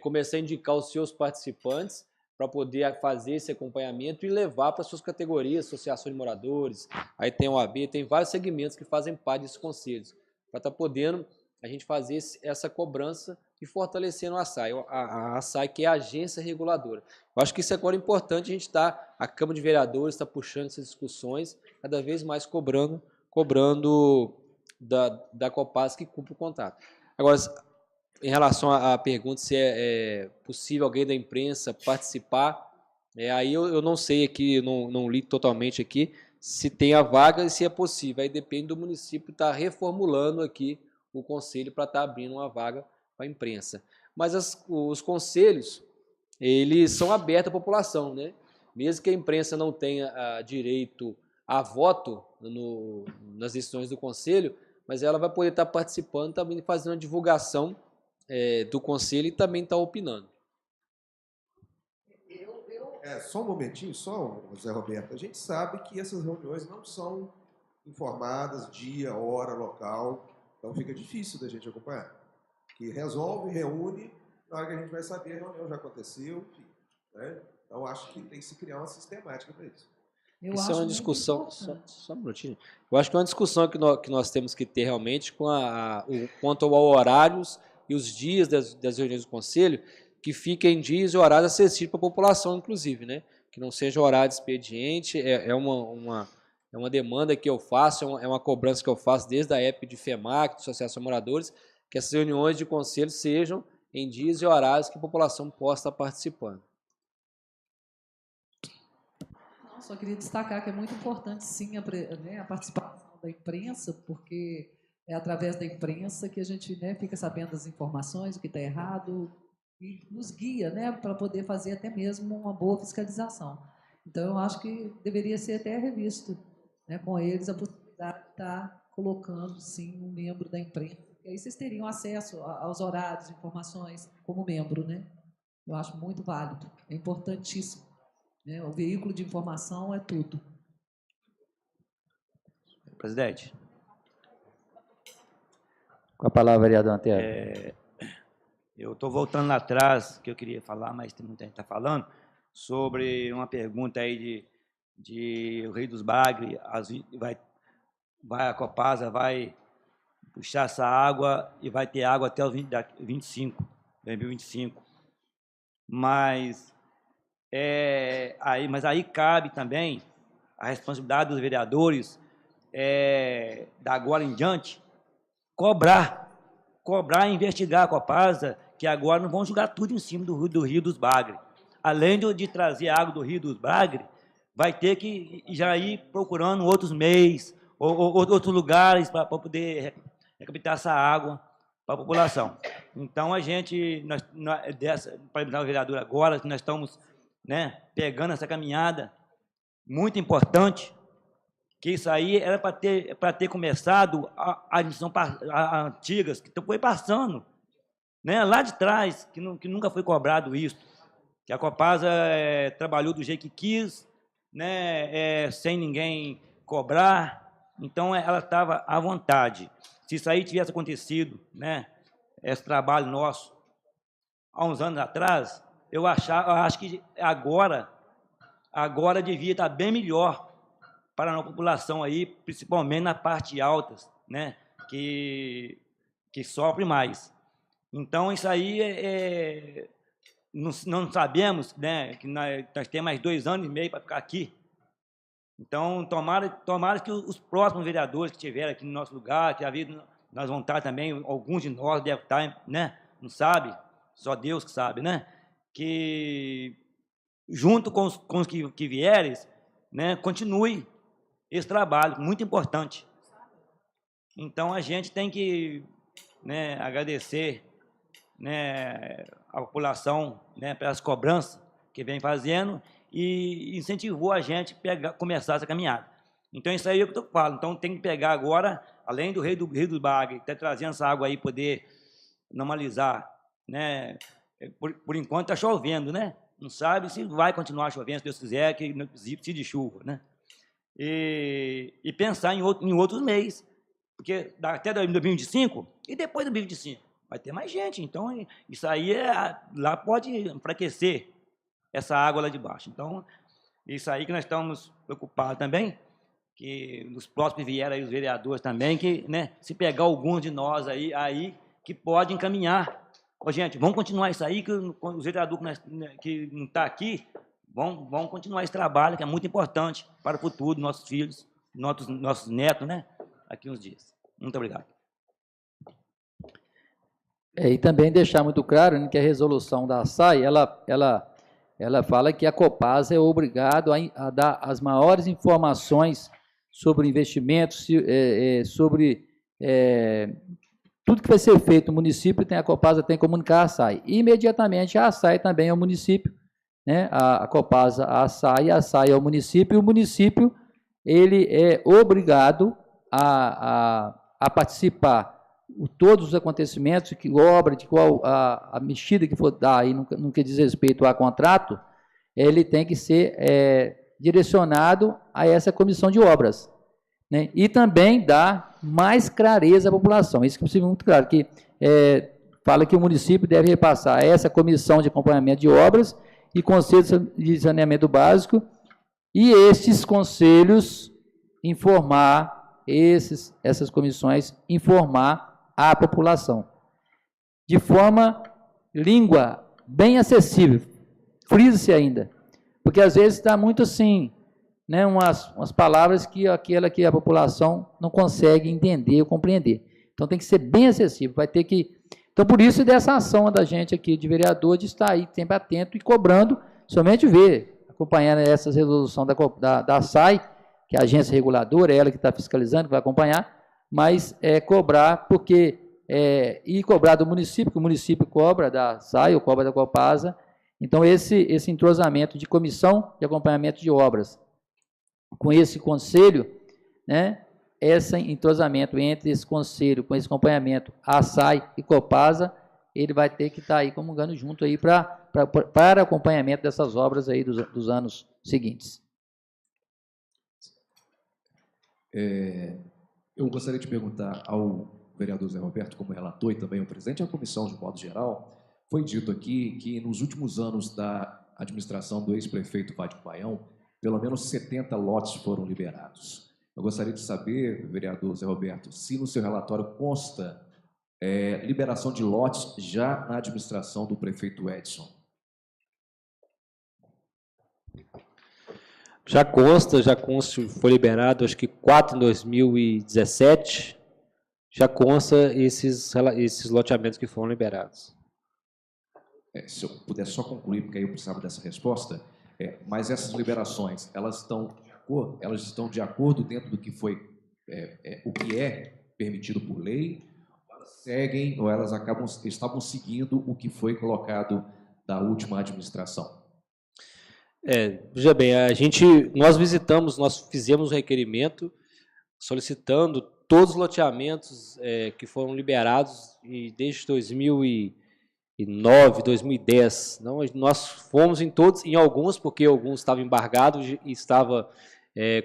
começar a indicar os seus participantes para poder fazer esse acompanhamento e levar para suas categorias, associação de moradores, aí tem a OAB, tem vários segmentos que fazem parte desses conselhos, para estar podendo a gente fazer essa cobrança e fortalecendo a ASAI, a ASAI que é a agência reguladora. Eu acho que isso agora é importante, a gente a Câmara de Vereadores está puxando essas discussões, cada vez mais cobrando da Copasa que cumpre o contrato. Agora, em relação à pergunta se é possível alguém da imprensa participar, aí eu não sei aqui, não li totalmente aqui, se tem a vaga e se é possível. Aí depende do município estar reformulando aqui o conselho para estar abrindo uma vaga para a imprensa. Mas os conselhos, eles são abertos à população, né? Mesmo que a imprensa não tenha direito a voto nas decisões do conselho, mas ela vai poder estar participando, também fazendo a divulgação do conselho e também estar opinando. Só um momentinho, José Roberto. A gente sabe que essas reuniões não são informadas, dia, hora, local, então fica difícil da gente acompanhar. Que resolve, reúne, na hora que a gente vai saber, a reunião já aconteceu, enfim, né? Então acho que tem que se criar uma sistemática para isso. Isso é uma discussão, só um minutinho. Eu acho que é uma discussão que nós temos que ter realmente quanto aos horários e os dias das reuniões do Conselho, que fiquem dias e horários acessíveis para a população, inclusive, né? Que não seja horário de expediente, é uma demanda que eu faço, é uma cobrança que eu faço desde a época de FEMAC, de Associação de Moradores, que essas reuniões de conselho sejam em dias e horários que a população possa estar participando. Só queria destacar que é muito importante, sim, a participação da imprensa, porque é através da imprensa que a gente fica sabendo das informações, o que está errado, e nos guia para poder fazer até mesmo uma boa fiscalização. Então, eu acho que deveria ser até revisto com eles a possibilidade de estar colocando, sim, um membro da imprensa, e aí vocês teriam acesso aos horários, informações, como membro, né? Eu acho muito válido, é importantíssimo. O veículo de informação é tudo. Presidente. Com a palavra, vereador Antero. Eu estou voltando lá atrás, que eu queria falar, mas tem muita gente que está falando, sobre uma pergunta aí de o Rio dos Bagres, a Copasa vai puxar essa água e vai ter água até os 2025. Mas aí cabe também a responsabilidade dos vereadores da agora em diante cobrar e investigar a Copasa, que agora não vão jogar tudo em cima do Rio dos Bagres. Além de trazer água do Rio dos Bagres, vai ter que já ir procurando outros meios, ou outros lugares para poder recaptar essa água para a população. Então, a gente, para o vereador agora, que nós estamos pegando essa caminhada muito importante, que isso aí era para ter começado a edição antigas, que foi passando, lá de trás, que nunca foi cobrado isso, que a Copasa trabalhou do jeito que quis, sem ninguém cobrar, então ela estava à vontade. Se isso aí tivesse acontecido, esse trabalho nosso, há uns anos atrás, eu acho que agora devia estar bem melhor para a população aí, principalmente na parte altas, que sofre mais. Então, isso aí não sabemos, que nós temos mais 2 anos e meio para ficar aqui. Então, tomara que os próximos vereadores que estiverem aqui no nosso lugar, que a vida nós vamos estar também, alguns de nós devem estar, não sabe, só Deus que sabe, que junto com os que vierem, continue esse trabalho, muito importante. Então, a gente tem que agradecer a população pelas cobranças que vem fazendo e incentivou a gente a começar essa caminhada. Então, isso aí é o que eu falo. Então, tem que pegar agora, além do Rio dos Bagres, está trazendo essa água aí, poder normalizar. Por enquanto, está chovendo, Não sabe se vai continuar chovendo, se Deus quiser, que não precisa de chuva, e pensar em outros meios, porque até 2025 e depois de 2025 vai ter mais gente, então isso aí lá pode enfraquecer essa água lá de baixo. Então, isso aí que nós estamos preocupados também, que nos próximos vieram aí os vereadores também, que, né, se pegar alguns de nós aí que pode encaminhar. Ô, gente, vamos continuar isso aí, que os vereadores que não estão aqui, vão continuar esse trabalho, que é muito importante para o futuro dos nossos filhos, nossos netos, né, aqui uns dias. Muito obrigado. E também deixar muito claro, né, que a resolução da SAI, ela fala que a Copasa é obrigado a dar as maiores informações sobre investimentos, sobre tudo que vai ser feito no município, a Copasa tem que comunicar a SAI. E, imediatamente, a SAI também é o município, né? A Copasa, a SAI é o município, e o município ele é obrigado a participar de todos os acontecimentos, que obra, de qual a mexida que for dar, aí no que diz respeito a contrato, ele tem que ser direcionado a essa comissão de obras, né? E também dar mais clareza à população. Isso que precisa ser muito claro, que fala que o município deve repassar a essa comissão de acompanhamento de obras e conselho de saneamento básico, e esses conselhos informar, essas comissões informar a população, de forma língua bem acessível. Frisa-se ainda, porque às vezes está muito assim, né, umas palavras que a população não consegue entender ou compreender. Então tem que ser bem acessível, vai ter que... Então por isso dessa ação da gente aqui de vereador, de estar aí sempre atento e cobrando, somente ver, acompanhando essa resolução da SAI, que é a agência reguladora, é ela que está fiscalizando, que vai acompanhar, mas cobrar, porque e cobrar do município, que o município cobra da SAI ou cobra da Copasa. Então esse entrosamento de comissão de acompanhamento de obras com esse conselho, né, esse entrosamento entre esse conselho, com esse acompanhamento, a SAI e Copasa, ele vai ter que estar aí comungando junto aí para acompanhamento dessas obras aí dos anos seguintes. Eu gostaria de perguntar ao vereador Zé Roberto, como relator e também o presidente da comissão, de modo geral, foi dito aqui que nos últimos anos da administração do ex-prefeito Vade Baião, pelo menos 70 lotes foram liberados. Eu gostaria de saber, vereador Zé Roberto, se no seu relatório consta liberação de lotes já na administração do prefeito Edson. Já consta, foi liberado, acho que 4 em 2017, já consta esses loteamentos que foram liberados. Se eu pudesse só concluir, porque aí eu precisava dessa resposta, mas essas liberações, elas estão de acordo dentro do que foi, o que é permitido por lei, elas seguem ou elas estavam seguindo o que foi colocado da última administração? Veja bem, nós fizemos um requerimento solicitando todos os loteamentos que foram liberados desde 2009, 2010. Não, nós fomos em alguns, porque alguns estavam embargados e estava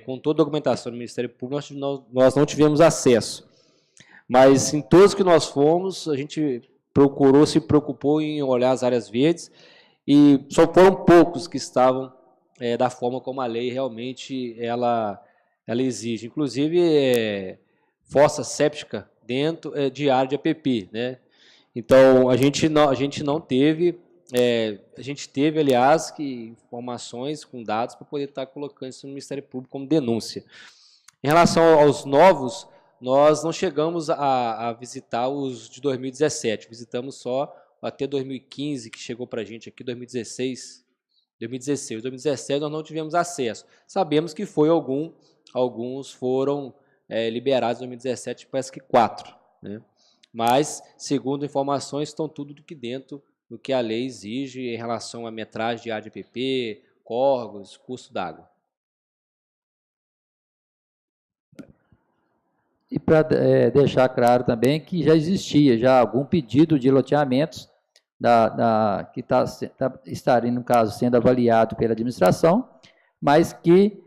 com toda a documentação do Ministério Público, nós não tivemos acesso. Mas em todos que nós fomos, a gente se preocupou em olhar as áreas verdes, e só foram poucos que estavam da forma como a lei realmente ela exige. Inclusive, fossa séptica dentro de área de APP, né? Então, a gente não teve, a gente teve, aliás, informações com dados para poder estar colocando isso no Ministério Público como denúncia. Em relação aos novos, nós não chegamos a visitar os de 2017, visitamos só até 2015, que chegou para a gente aqui, 2016, 2017 nós não tivemos acesso. Sabemos que alguns foram liberados em 2017, parece que 4, né? Mas, segundo informações, estão tudo do que dentro do que a lei exige em relação à metragem de área de APP, córregos, custo d'água. E para deixar claro também que já existia algum pedido de loteamentos que estaria, no caso, sendo avaliado pela administração, mas que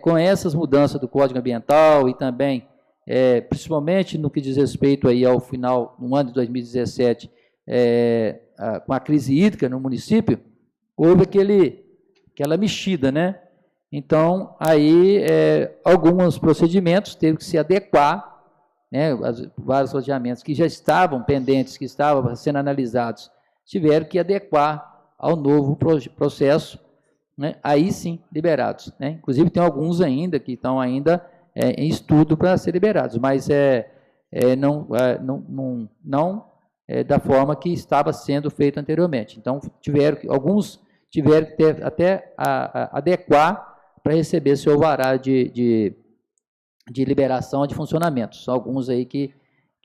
com essas mudanças do Código Ambiental e também, principalmente no que diz respeito aí ao final, no ano de 2017, com a crise hídrica no município, houve aquela mexida, né? Então, aí, alguns procedimentos teve que se adequar, né? Vários loteamentos que já estavam pendentes, que estavam sendo analisados, tiveram que adequar ao novo processo, né? Aí sim, liberados, né? Inclusive, tem alguns ainda que estão ainda em estudo para ser liberados, mas não da forma que estava sendo feito anteriormente. Então, alguns tiveram que até adequar para receber seu alvará de liberação de funcionamento. São alguns aí que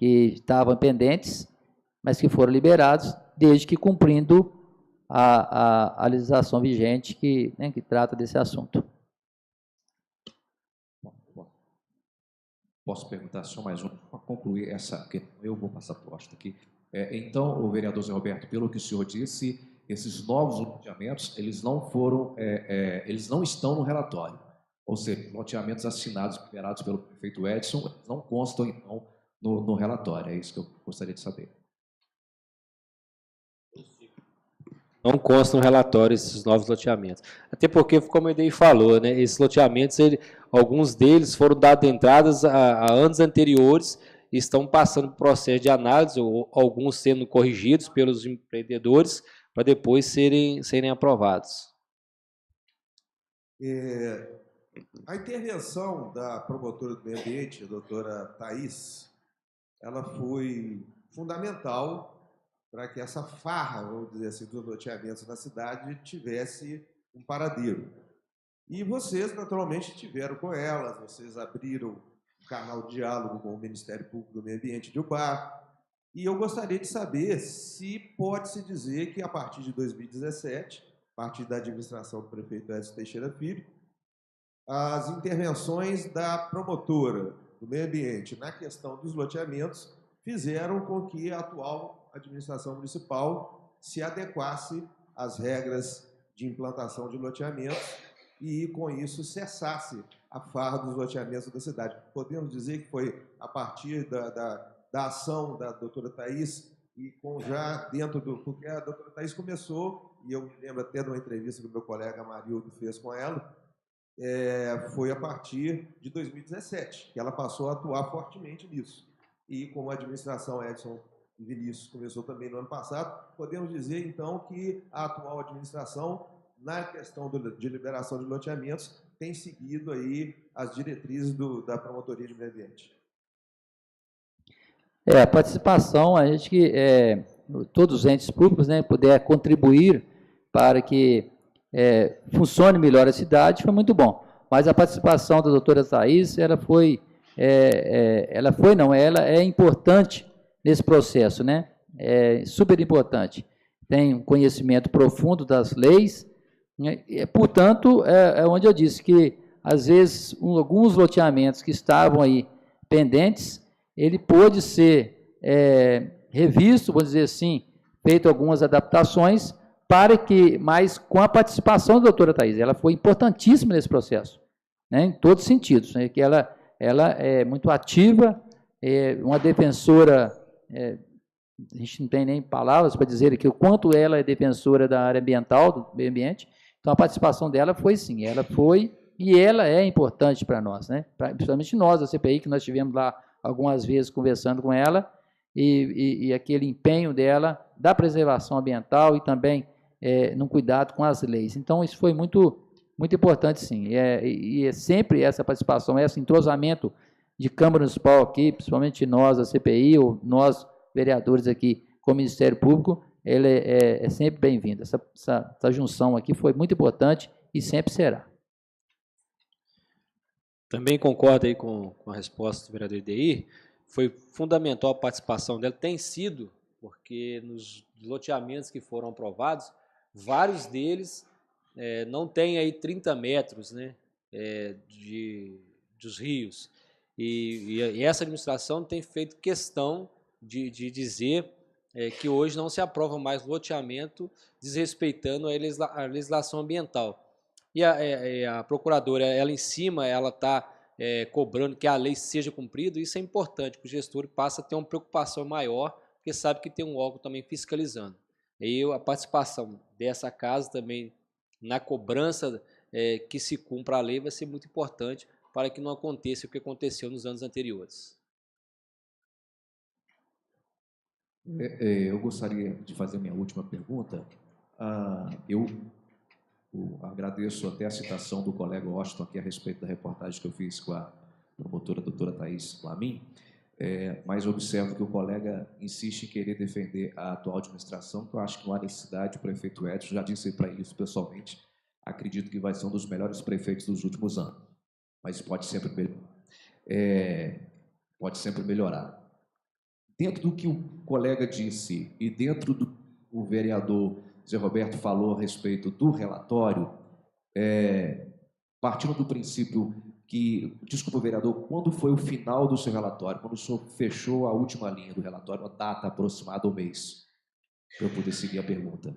estavam pendentes, mas que foram liberados, desde que cumprindo a legislação vigente que trata desse assunto. Posso perguntar só mais um, para concluir essa, porque eu vou passar por esta aqui. Então, o vereador Zé Roberto, pelo que o senhor disse, esses novos loteamentos, eles não estão no relatório. Ou seja, loteamentos assinados, liberados pelo prefeito Edson, não constam, então, no relatório. É isso que eu gostaria de saber. Não constam no relatório esses novos loteamentos. Até porque, como o Edei falou, né, esses loteamentos, alguns deles foram dados entradas a anos anteriores e estão passando por processo de análise, ou alguns sendo corrigidos pelos empreendedores, para depois serem aprovados. A intervenção da promotora do meio ambiente, a doutora Thaís, ela foi fundamental para que essa farra, vamos dizer assim, dos loteamentos na cidade tivesse um paradeiro. E vocês, naturalmente, tiveram com elas, vocês abriram um canal de diálogo com o Ministério Público do Meio Ambiente de Ubá, e eu gostaria de saber se pode-se dizer que, a partir de 2017, a partir da administração do prefeito Edson Teixeira Filho, as intervenções da promotora do meio ambiente na questão dos loteamentos fizeram com que a atual administração municipal se adequasse às regras de implantação de loteamentos e, com isso, cessasse a farra dos loteamentos da cidade. Podemos dizer que foi a partir da ação da doutora Thaís e já dentro do... Porque a doutora Thaís começou, e eu me lembro até de uma entrevista que o meu colega Marildo fez com ela, foi a partir de 2017, que ela passou a atuar fortemente nisso. E como a administração Edson e Vinícius começou também no ano passado, podemos dizer, então, que a atual administração, na questão de liberação de loteamentos, tem seguido aí as diretrizes da Promotoria de Meio Ambiente. A participação, a gente que todos os entes públicos, né, puder contribuir para que funcione melhor a cidade, foi muito bom. Mas a participação da doutora Thaís, ela é importante nesse processo, né? É super importante. Tem um conhecimento profundo das leis, né? Portanto, onde eu disse que, às vezes, alguns loteamentos que estavam aí pendentes, ele pôde ser revisto, vou dizer assim, feito algumas adaptações, mas com a participação da doutora Thaís. Ela foi importantíssima nesse processo, né, em todos os sentidos, né, que ela é muito ativa, uma defensora, a gente não tem nem palavras para dizer aqui o quanto ela é defensora da área ambiental, do meio ambiente. Então, a participação dela foi sim, ela foi, e ela é importante para nós, né, principalmente nós da CPI, que nós estivemos lá algumas vezes conversando com ela, e aquele empenho dela da preservação ambiental e também no cuidado com as leis. Então, isso foi muito, muito importante, sim. E sempre essa participação, esse entrosamento de Câmara Municipal aqui, principalmente nós, da CPI, ou nós, vereadores aqui, com o Ministério Público, ele é sempre bem-vindo. Essa junção aqui foi muito importante e sempre será. Também concordo aí com a resposta do vereador Ideir. Foi fundamental a participação dela, tem sido, porque nos loteamentos que foram aprovados, vários deles não têm aí 30 metros, né, dos rios. E essa administração tem feito questão de dizer que hoje não se aprova mais loteamento desrespeitando a legislação ambiental. e a procuradora, ela em cima, ela está cobrando que a lei seja cumprida, isso é importante, para o gestor passa a ter uma preocupação maior, porque sabe que tem um órgão também fiscalizando. E a participação dessa casa também na cobrança que se cumpra a lei vai ser muito importante para que não aconteça o que aconteceu nos anos anteriores. Eu gostaria de fazer minha última pergunta. Eu agradeço até a citação do colega Washington aqui a respeito da reportagem que eu fiz com a promotora doutora Thaís Lamin, mas observo que o colega insiste em querer defender a atual administração, que eu acho que não há necessidade. O prefeito Edson, já disse para ele isso pessoalmente, acredito que vai ser um dos melhores prefeitos dos últimos anos, mas pode sempre melhorar. Dentro do que o colega disse e dentro do que o vereador Zé Roberto falou a respeito do relatório, partindo do princípio que, desculpa, vereador, quando foi o final do seu relatório, quando o senhor fechou a última linha do relatório, a data aproximada ao mês, para eu poder seguir a pergunta?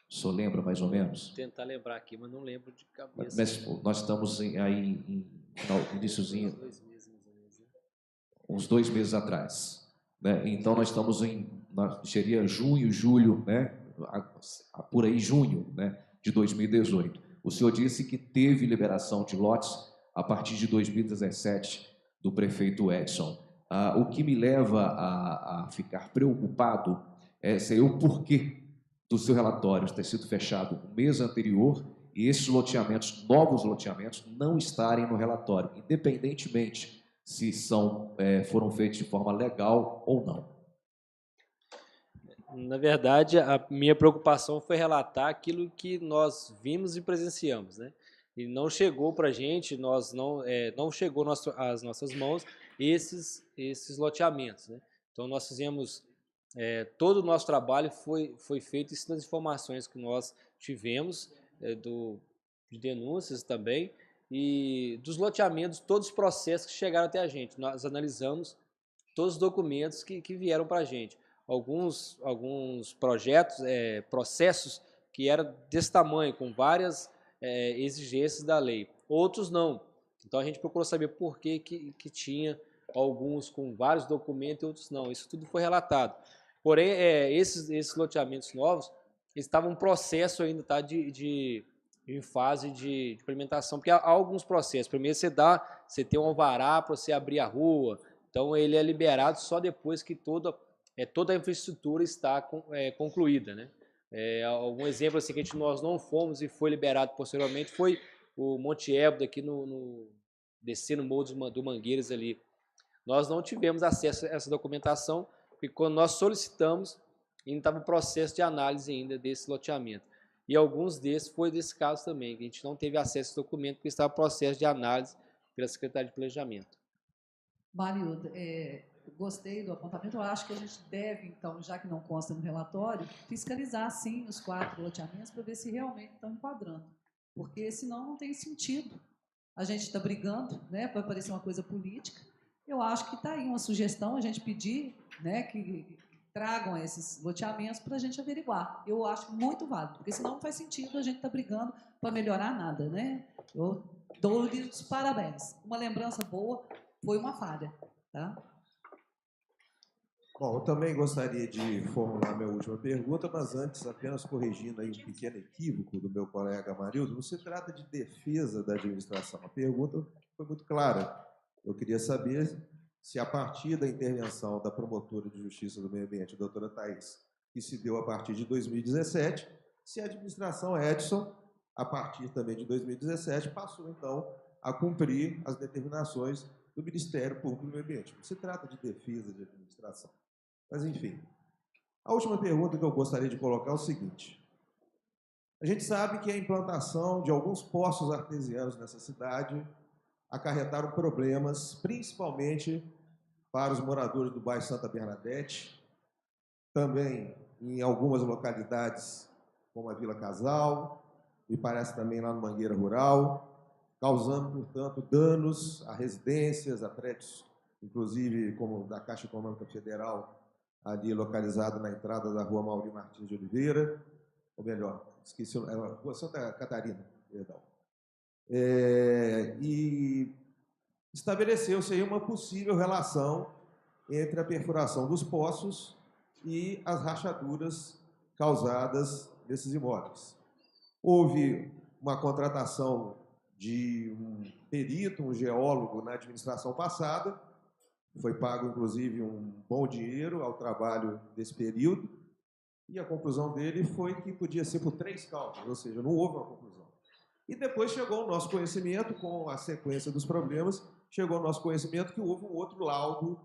O senhor lembra mais ou menos? Vou tentar lembrar aqui, mas não lembro de cabeça. Mas nós estamos aí em iniciozinho, 2 meses, mais ou menos, né? uns 2 meses atrás, né? Então nós estamos seria junho, julho, né? Por aí junho, né? De 2018. O senhor disse que teve liberação de lotes a partir de 2017 do prefeito Edson. O que me leva a ficar preocupado é o porquê do seu relatório ter sido fechado no mês anterior e esses loteamentos, novos loteamentos, não estarem no relatório, independentemente se foram feitos de forma legal ou não. Na verdade, a minha preocupação foi relatar aquilo que nós vimos e presenciamos, né? E não chegou para a gente, não chegou às nossas mãos esses loteamentos, né? Então nós fizemos todo o nosso trabalho foi feito em cima das informações que nós tivemos de denúncias também e dos loteamentos, todos os processos que chegaram até a gente. Nós analisamos todos os documentos que vieram para a gente. Alguns projetos, processos que eram desse tamanho, com várias exigências da lei. Outros não. Então a gente procurou saber por que tinha alguns com vários documentos e outros não. Isso tudo foi relatado. Porém, esses loteamentos novos estavam em processo ainda, tá, em fase de implementação, porque há alguns processos. Primeiro você tem um alvará para você abrir a rua, então ele é liberado só depois que toda a infraestrutura está concluída, né? Algum exemplo assim que nós não fomos e foi liberado posteriormente foi o Monte Ébano aqui descendo o Morro do Mangueiras ali. Nós não tivemos acesso a essa documentação, porque quando nós solicitamos, ainda estava em processo de análise ainda desse loteamento. E alguns desses foi desse caso também, que a gente não teve acesso a esse documento, porque estava em processo de análise pela Secretaria de Planejamento. Marilda, gostei do apontamento. Eu acho que a gente deve, então, já que não consta no relatório, fiscalizar, sim, os 4 loteamentos para ver se realmente estão enquadrando. Porque, senão, não tem sentido. A gente está brigando, né, para parecer uma coisa política. Eu acho que está aí uma sugestão, a gente pedir, né, que tragam esses loteamentos para a gente averiguar. Eu acho muito válido, porque senão não faz sentido a gente estar brigando para melhorar nada, né? Eu dou-lhe os parabéns. Uma lembrança boa, foi uma falha, tá? Bom, eu também gostaria de formular minha última pergunta, mas antes, apenas corrigindo aí um pequeno equívoco do meu colega Marildo, não se trata de defesa da administração. A pergunta foi muito clara. Eu queria saber se, a partir da intervenção da promotora de Justiça do Meio Ambiente, a doutora Thaís, que se deu a partir de 2017, se a administração Edson, a partir também de 2017, passou, então, a cumprir as determinações do Ministério Público do Meio Ambiente. Não se trata de defesa de administração. Mas, enfim, a última pergunta que eu gostaria de colocar é o seguinte. A gente sabe que a implantação de alguns poços artesianos nessa cidade acarretaram problemas, principalmente para os moradores do bairro Santa Bernadette, também em algumas localidades, como a Vila Casal, e parece também lá no Mangueira Rural, causando, portanto, danos a residências, a prédios, inclusive como da Caixa Econômica Federal, ali localizado na entrada da Rua Mauri Martins de Oliveira, ou melhor, esqueci, Rua Santa Catarina, perdão. E estabeleceu-se aí uma possível relação entre a perfuração dos poços e as rachaduras causadas nesses imóveis. Houve uma contratação de um perito, um geólogo na administração passada, foi pago, inclusive, um bom dinheiro ao trabalho desse período, e a conclusão dele foi que podia ser por 3 causas, ou seja, não houve uma conclusão. E depois chegou ao nosso conhecimento, com a sequência dos problemas, chegou ao nosso conhecimento que houve um outro laudo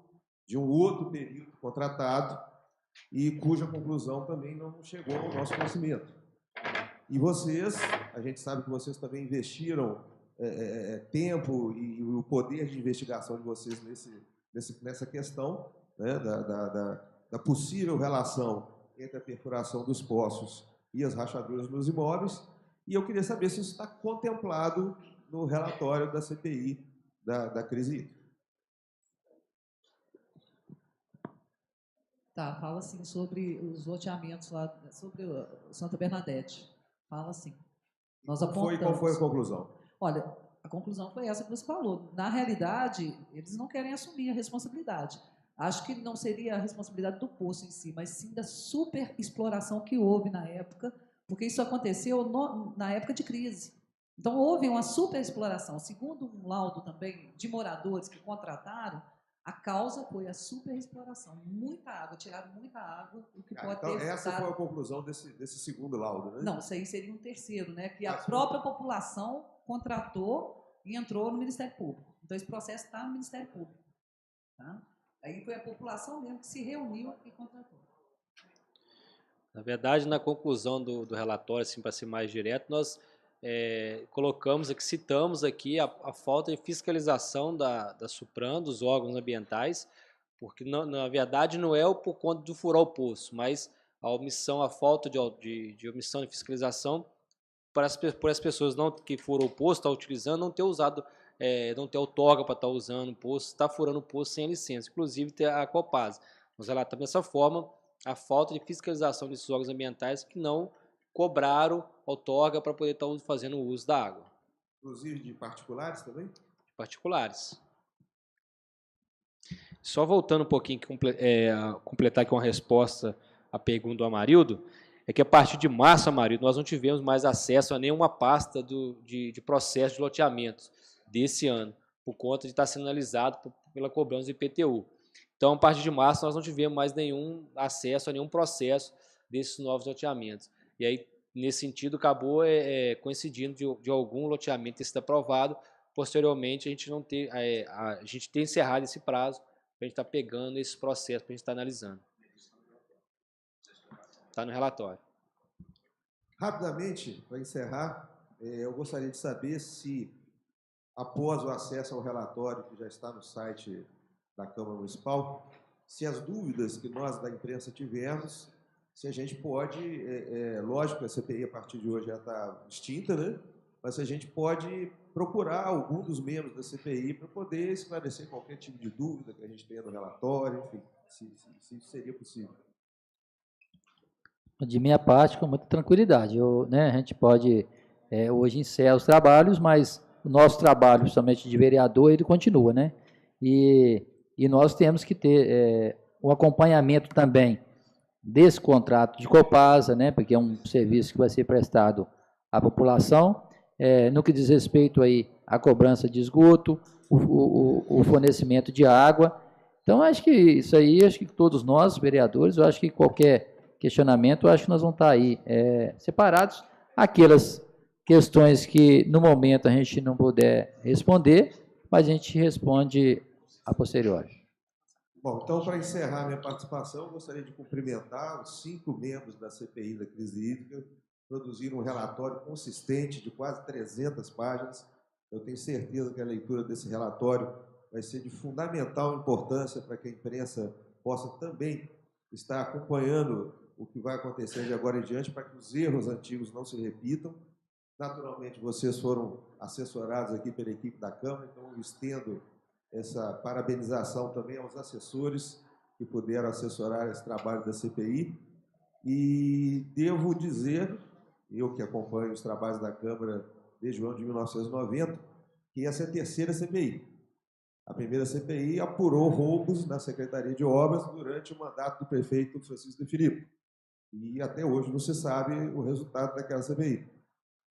de um outro perito contratado e cuja conclusão também não chegou ao nosso conhecimento. E vocês, a gente sabe que vocês também investiram tempo e o poder de investigação de vocês nessa questão, né, da possível relação entre a perfuração dos poços e as rachaduras nos imóveis, e eu queria saber se isso está contemplado no relatório da CPI da crise hídrica. Tá, fala assim sobre os loteamentos lá, sobre o Santa Bernadette. Fala assim. Nós apontamos. Qual foi a conclusão? Olha, a conclusão foi essa que você falou. Na realidade, eles não querem assumir a responsabilidade. Acho que não seria a responsabilidade do poço em si, mas sim da superexploração que houve na época, porque isso aconteceu na época de crise. Então, houve uma superexploração. Segundo um laudo também de moradores que contrataram, a causa foi a superexploração. Muita água, tiraram muita água, o que pode então, ter... essa foi a conclusão desse segundo laudo, né? Não, isso aí seria um terceiro, né? Que a própria população contratou e entrou no Ministério Público. Então, esse processo está no Ministério Público. Tá? Aí foi a população mesmo que se reuniu e contratou. Na verdade, na conclusão do relatório, assim, para ser mais direto, nós colocamos aqui, citamos aqui a falta de fiscalização da SUPRAM, dos órgãos ambientais, porque na verdade não é por conta do furar o poço, mas a falta de omissão de fiscalização por as pessoas que furam o poço, estão utilizando, não ter usado, não ter outorga para estar usando o poço, está furando o poço sem licença, inclusive ter a Copasa. Nós relatamos dessa forma a falta de fiscalização desses órgãos ambientais que não cobraram outorga para poder estar fazendo o uso da água. Inclusive de particulares também? De particulares. Só voltando um pouquinho, completar aqui uma resposta à pergunta do Amarildo, é que a partir de março, Amarildo, nós não tivemos mais acesso a nenhuma pasta de processo de loteamentos desse ano, por conta de estar sendo analisado pela cobrança do IPTU. Então, a partir de março, nós não tivemos mais nenhum acesso a nenhum processo desses novos loteamentos. E aí, nesse sentido, acabou coincidindo de algum loteamento ter sido aprovado. Posteriormente, a gente tem encerrado esse prazo para a gente estar pegando esse processo, para a gente estar analisando. Está no relatório. Rapidamente, para encerrar, eu gostaria de saber se, após o acesso ao relatório, que já está no site da Câmara Municipal, se as dúvidas que nós da imprensa tivemos, se a gente pode, lógico que a CPI a partir de hoje já está extinta, né? Mas se a gente pode procurar algum dos membros da CPI para poder esclarecer qualquer tipo de dúvida que a gente tenha no relatório, enfim, se isso seria possível. De minha parte, com muita tranquilidade. A gente pode, hoje, encerrar os trabalhos, mas o nosso trabalho, justamente de vereador, ele continua, né? E nós temos que ter o acompanhamento também desse contrato de Copasa, né? Porque é um serviço que vai ser prestado à população, no que diz respeito aí à cobrança de esgoto, o fornecimento de água. Então, acho que isso aí, acho que todos nós, vereadores, eu acho que qualquer questionamento, eu acho que nós vamos estar aí separados. Aquelas questões que, no momento, a gente não puder responder, mas a gente responde a posteriori. Bom, então, para encerrar minha participação, eu gostaria de cumprimentar os 5 membros da CPI da crise hídrica, produziram um relatório consistente de quase 300 páginas. Eu tenho certeza que a leitura desse relatório vai ser de fundamental importância para que a imprensa possa também estar acompanhando o que vai acontecer de agora em diante, para que os erros antigos não se repitam. Naturalmente, vocês foram assessorados aqui pela equipe da Câmara, então eu estendo essa parabenização também aos assessores que puderam assessorar esse trabalho da CPI. E devo dizer, eu que acompanho os trabalhos da Câmara desde o ano de 1990, que essa é a terceira CPI. A primeira CPI apurou roubos na Secretaria de Obras durante o mandato do prefeito Francisco de Filipe. E até hoje não se sabe o resultado daquela CPI.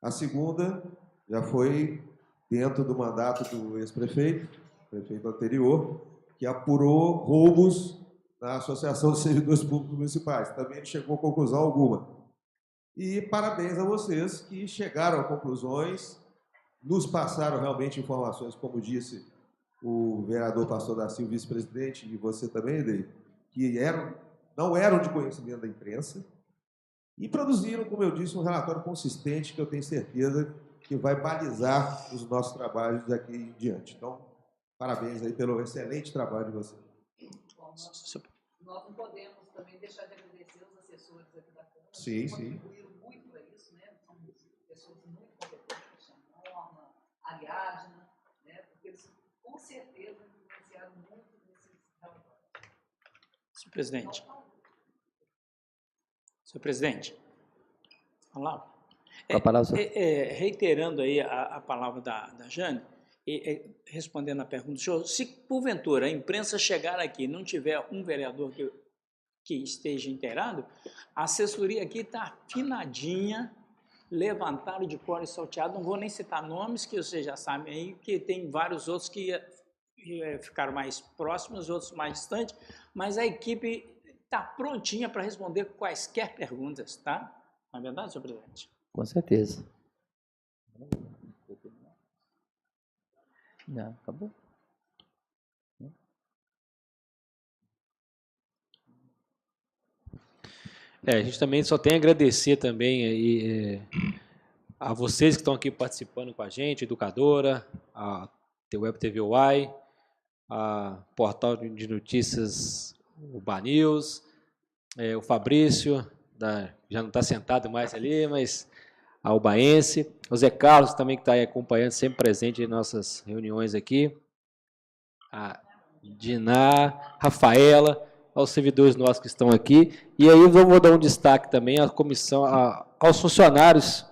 A segunda já foi dentro do mandato do ex-prefeito, prefeito anterior, que apurou roubos na Associação de Servidores Públicos Municipais. Também não chegou a conclusão alguma. E parabéns a vocês que chegaram a conclusões, nos passaram realmente informações, como disse o vereador Pastor da Silva, vice-presidente, e você também, Edei, que não eram de conhecimento da imprensa, e produziram, como eu disse, um relatório consistente que eu tenho certeza que vai balizar os nossos trabalhos daqui em diante. Então, parabéns aí pelo excelente trabalho de vocês. Nós não podemos também deixar de agradecer os assessores aqui da Câmara. Sim, que sim. contribuíram muito para isso, né? São pessoas muito competentes, a Norma, a Ariadna, né? Porque eles, com certeza, influenciaram muito nesses relatórios. Senhor presidente. Senhor presidente. Olá. Com a palavra, senhor. Reiterando aí a palavra da Jane, respondendo a pergunta do senhor, se porventura a imprensa chegar aqui e não tiver um vereador que esteja inteirado, a assessoria aqui está afinadinha, levantaram de cor e salteado, não vou nem citar nomes, que vocês já sabem aí, que tem vários outros que ficaram mais próximos, outros mais distantes, mas a equipe está prontinha para responder quaisquer perguntas, tá? Não é verdade, senhor presidente? Com certeza. Já acabou? A gente também só tem a agradecer também aí, a vocês que estão aqui participando com a gente, educadora, a Web TV UAI, a Portal de Notícias, o Banews, o Fabrício, já não está sentado mais ali, mas a Ubaense, o Zé Carlos também que está aí acompanhando, sempre presente em nossas reuniões aqui, a Diná, Rafaela, aos servidores nossos que estão aqui, e aí eu vou dar um destaque também à comissão, aos funcionários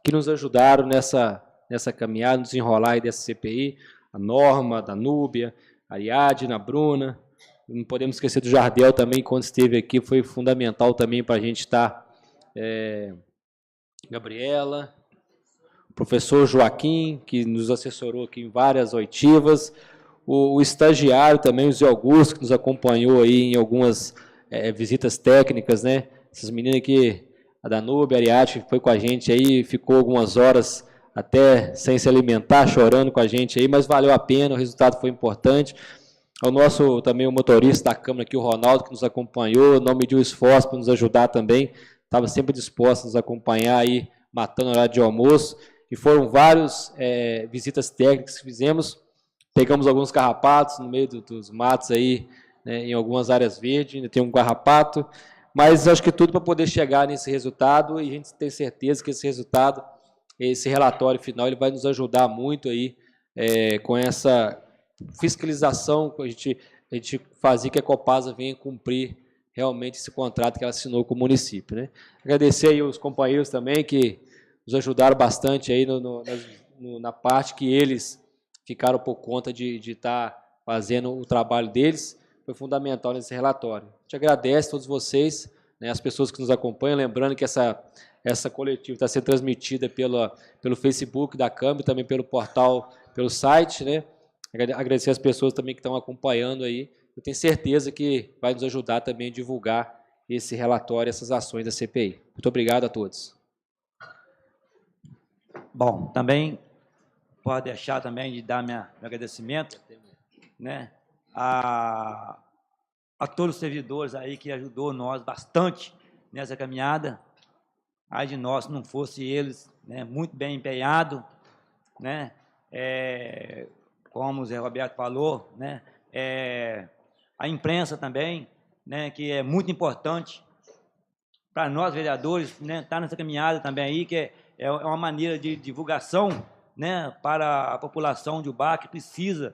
que nos ajudaram nessa caminhada, no desenrolar aí dessa CPI, a Norma, a Danúbia, a Ariadna, a Bruna, não podemos esquecer do Jardel também, quando esteve aqui, foi fundamental também para a gente estar, Gabriela, o professor Joaquim, que nos assessorou aqui em várias oitivas, o estagiário também, o Zé Augusto, que nos acompanhou aí em algumas visitas técnicas, né? Essas meninas aqui, a Danúbia, a Ariadne, que foi com a gente aí, ficou algumas horas até sem se alimentar, chorando com a gente aí, mas valeu a pena, o resultado foi importante. Ao nosso, também o motorista da Câmara aqui, o Ronaldo, que nos acompanhou, não mediu esforço para nos ajudar também, estava sempre disposto a nos acompanhar aí, matando o horário de almoço, e foram várias visitas técnicas que fizemos, pegamos alguns carrapatos no meio dos matos aí, né, em algumas áreas verdes, ainda tem um carrapato, mas acho que tudo para poder chegar nesse resultado, e a gente tem certeza que esse resultado, esse relatório final, ele vai nos ajudar muito aí, com essa fiscalização que a gente fazia que a Copasa venha cumprir realmente esse contrato que ela assinou com o município, né? Agradecer aí os companheiros também que nos ajudaram bastante aí na parte que eles ficaram por conta de estar fazendo o trabalho deles, foi fundamental nesse relatório. A gente agradece a todos vocês, né, as pessoas que nos acompanham, lembrando que essa coletiva está sendo transmitida pelo Facebook da Câmara e também pelo portal, pelo site, né? Agradecer as pessoas também que estão acompanhando aí. Eu tenho certeza que vai nos ajudar também a divulgar esse relatório, essas ações da CPI. Muito obrigado a todos. Bom, também pode deixar também de dar meu agradecimento, né, a todos os servidores aí que ajudou nós bastante nessa caminhada. Ai de nós, se não fosse eles, né, muito bem empenhado, né, como o Zé Roberto falou, né, a imprensa também, né, que é muito importante para nós vereadores, né, estar nessa caminhada também aí, que é uma maneira de divulgação, né, para a população de Ubá que precisa,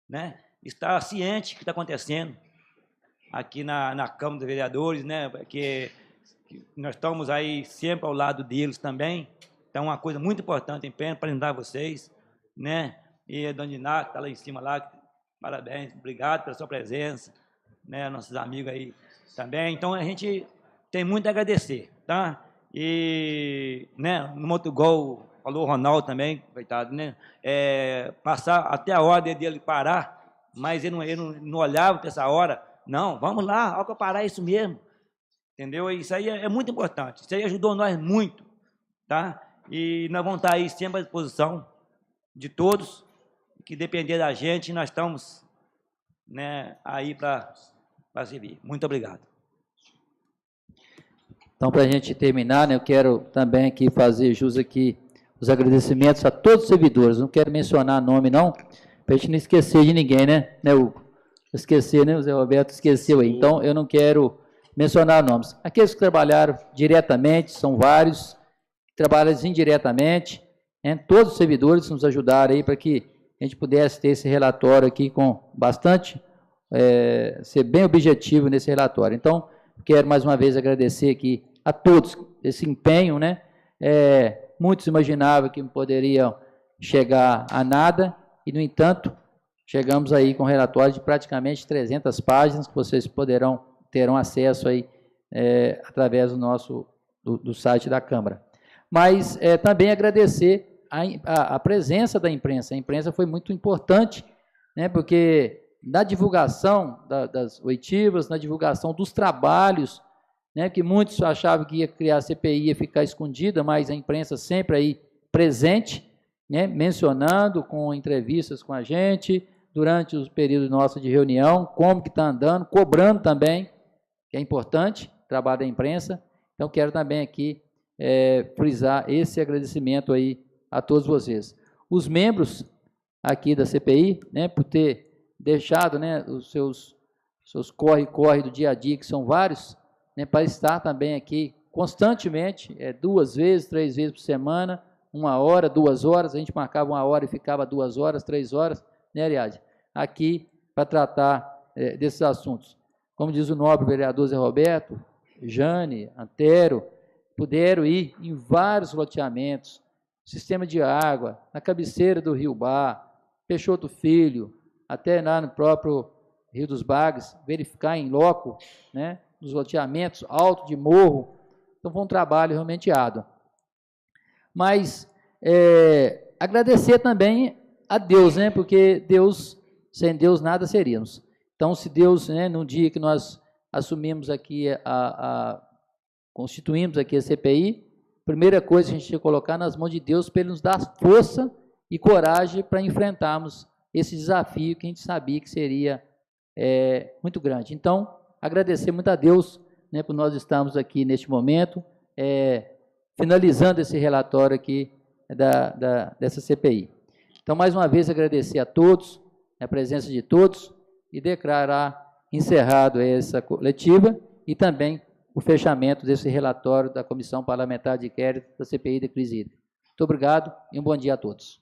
né, estar ciente do que está acontecendo aqui na Câmara dos Vereadores, né, que nós estamos aí sempre ao lado deles também, Então, uma coisa muito importante, empenho para lembrar vocês, né? E a dona Diná, que está lá em cima, lá, parabéns, obrigado pela sua presença, né? Nossos amigos aí também. Então, a gente tem muito a agradecer, tá? E, né, no outro gol, falou o Ronaldo também, coitado, né? Passar até a hora dele parar, mas ele não olhava para essa hora. Não, vamos lá, a hora que eu parar, é isso mesmo. Entendeu? Isso aí é muito importante. Isso aí ajudou nós muito, tá? E nós vamos estar aí sempre à disposição de todos, que depender da gente, nós estamos, né, aí para servir. Muito obrigado. Então, para a gente terminar, né, eu quero também aqui fazer jus aqui os agradecimentos a todos os servidores. Não quero mencionar nome, não, para a gente não esquecer de ninguém, né, Hugo? Esquecer, né? O Zé Roberto esqueceu aí. Então, eu não quero mencionar nomes. Aqueles que trabalharam diretamente, são vários, que trabalharam indiretamente, né? Todos os servidores nos ajudaram aí para que a gente pudesse ter esse relatório aqui com bastante, ser bem objetivo nesse relatório. Então, quero mais uma vez agradecer aqui a todos esse empenho, né? Muitos imaginavam que poderiam chegar a nada e, no entanto, chegamos aí com um relatório de praticamente 300 páginas que vocês terão acesso aí através do site da Câmara. Mas também agradecer a presença da imprensa. A imprensa foi muito importante, né, porque na divulgação das oitivas, na divulgação dos trabalhos, né, que muitos achavam que ia criar a CPI, ia ficar escondida, mas a imprensa sempre aí presente, né, mencionando com entrevistas com a gente, durante os períodos nossos de reunião, como que está andando, cobrando também, que é importante, o trabalho da imprensa. Então, quero também aqui frisar esse agradecimento aí a todos vocês. Os membros aqui da CPI, né, por ter deixado, né, os seus corre-corre do dia a dia, que são vários, né, para estar também aqui constantemente, 2 vezes, 3 vezes por semana, 1 hora, 2 horas, a gente marcava 1 hora e ficava 2 horas, 3 horas, né, Ariadne? Aqui para tratar desses assuntos. Como diz o nobre vereador Zé Roberto, Jane, Antero, puderam ir em vários loteamentos, sistema de água, na cabeceira do Rio Bar, Peixoto Filho, até lá no próprio Rio dos Bagres, verificar em loco, né, nos loteamentos, alto de morro. Então, foi um trabalho realmente árduo. Mas, agradecer também a Deus, né, porque Deus, sem Deus nada seríamos. Então, se Deus, né, no dia que nós assumimos aqui, constituímos aqui a CPI, a primeira coisa que a gente tinha que colocar nas mãos de Deus para Ele nos dar força e coragem para enfrentarmos esse desafio que a gente sabia que seria muito grande. Então, agradecer muito a Deus, né, por nós estarmos aqui neste momento, finalizando esse relatório aqui dessa CPI. Então, mais uma vez, agradecer a todos, a presença de todos, e declarar encerrado essa coletiva e também o fechamento desse relatório da Comissão Parlamentar de Inquérito da CPI da Crise Hídrica. Muito obrigado e um bom dia a todos.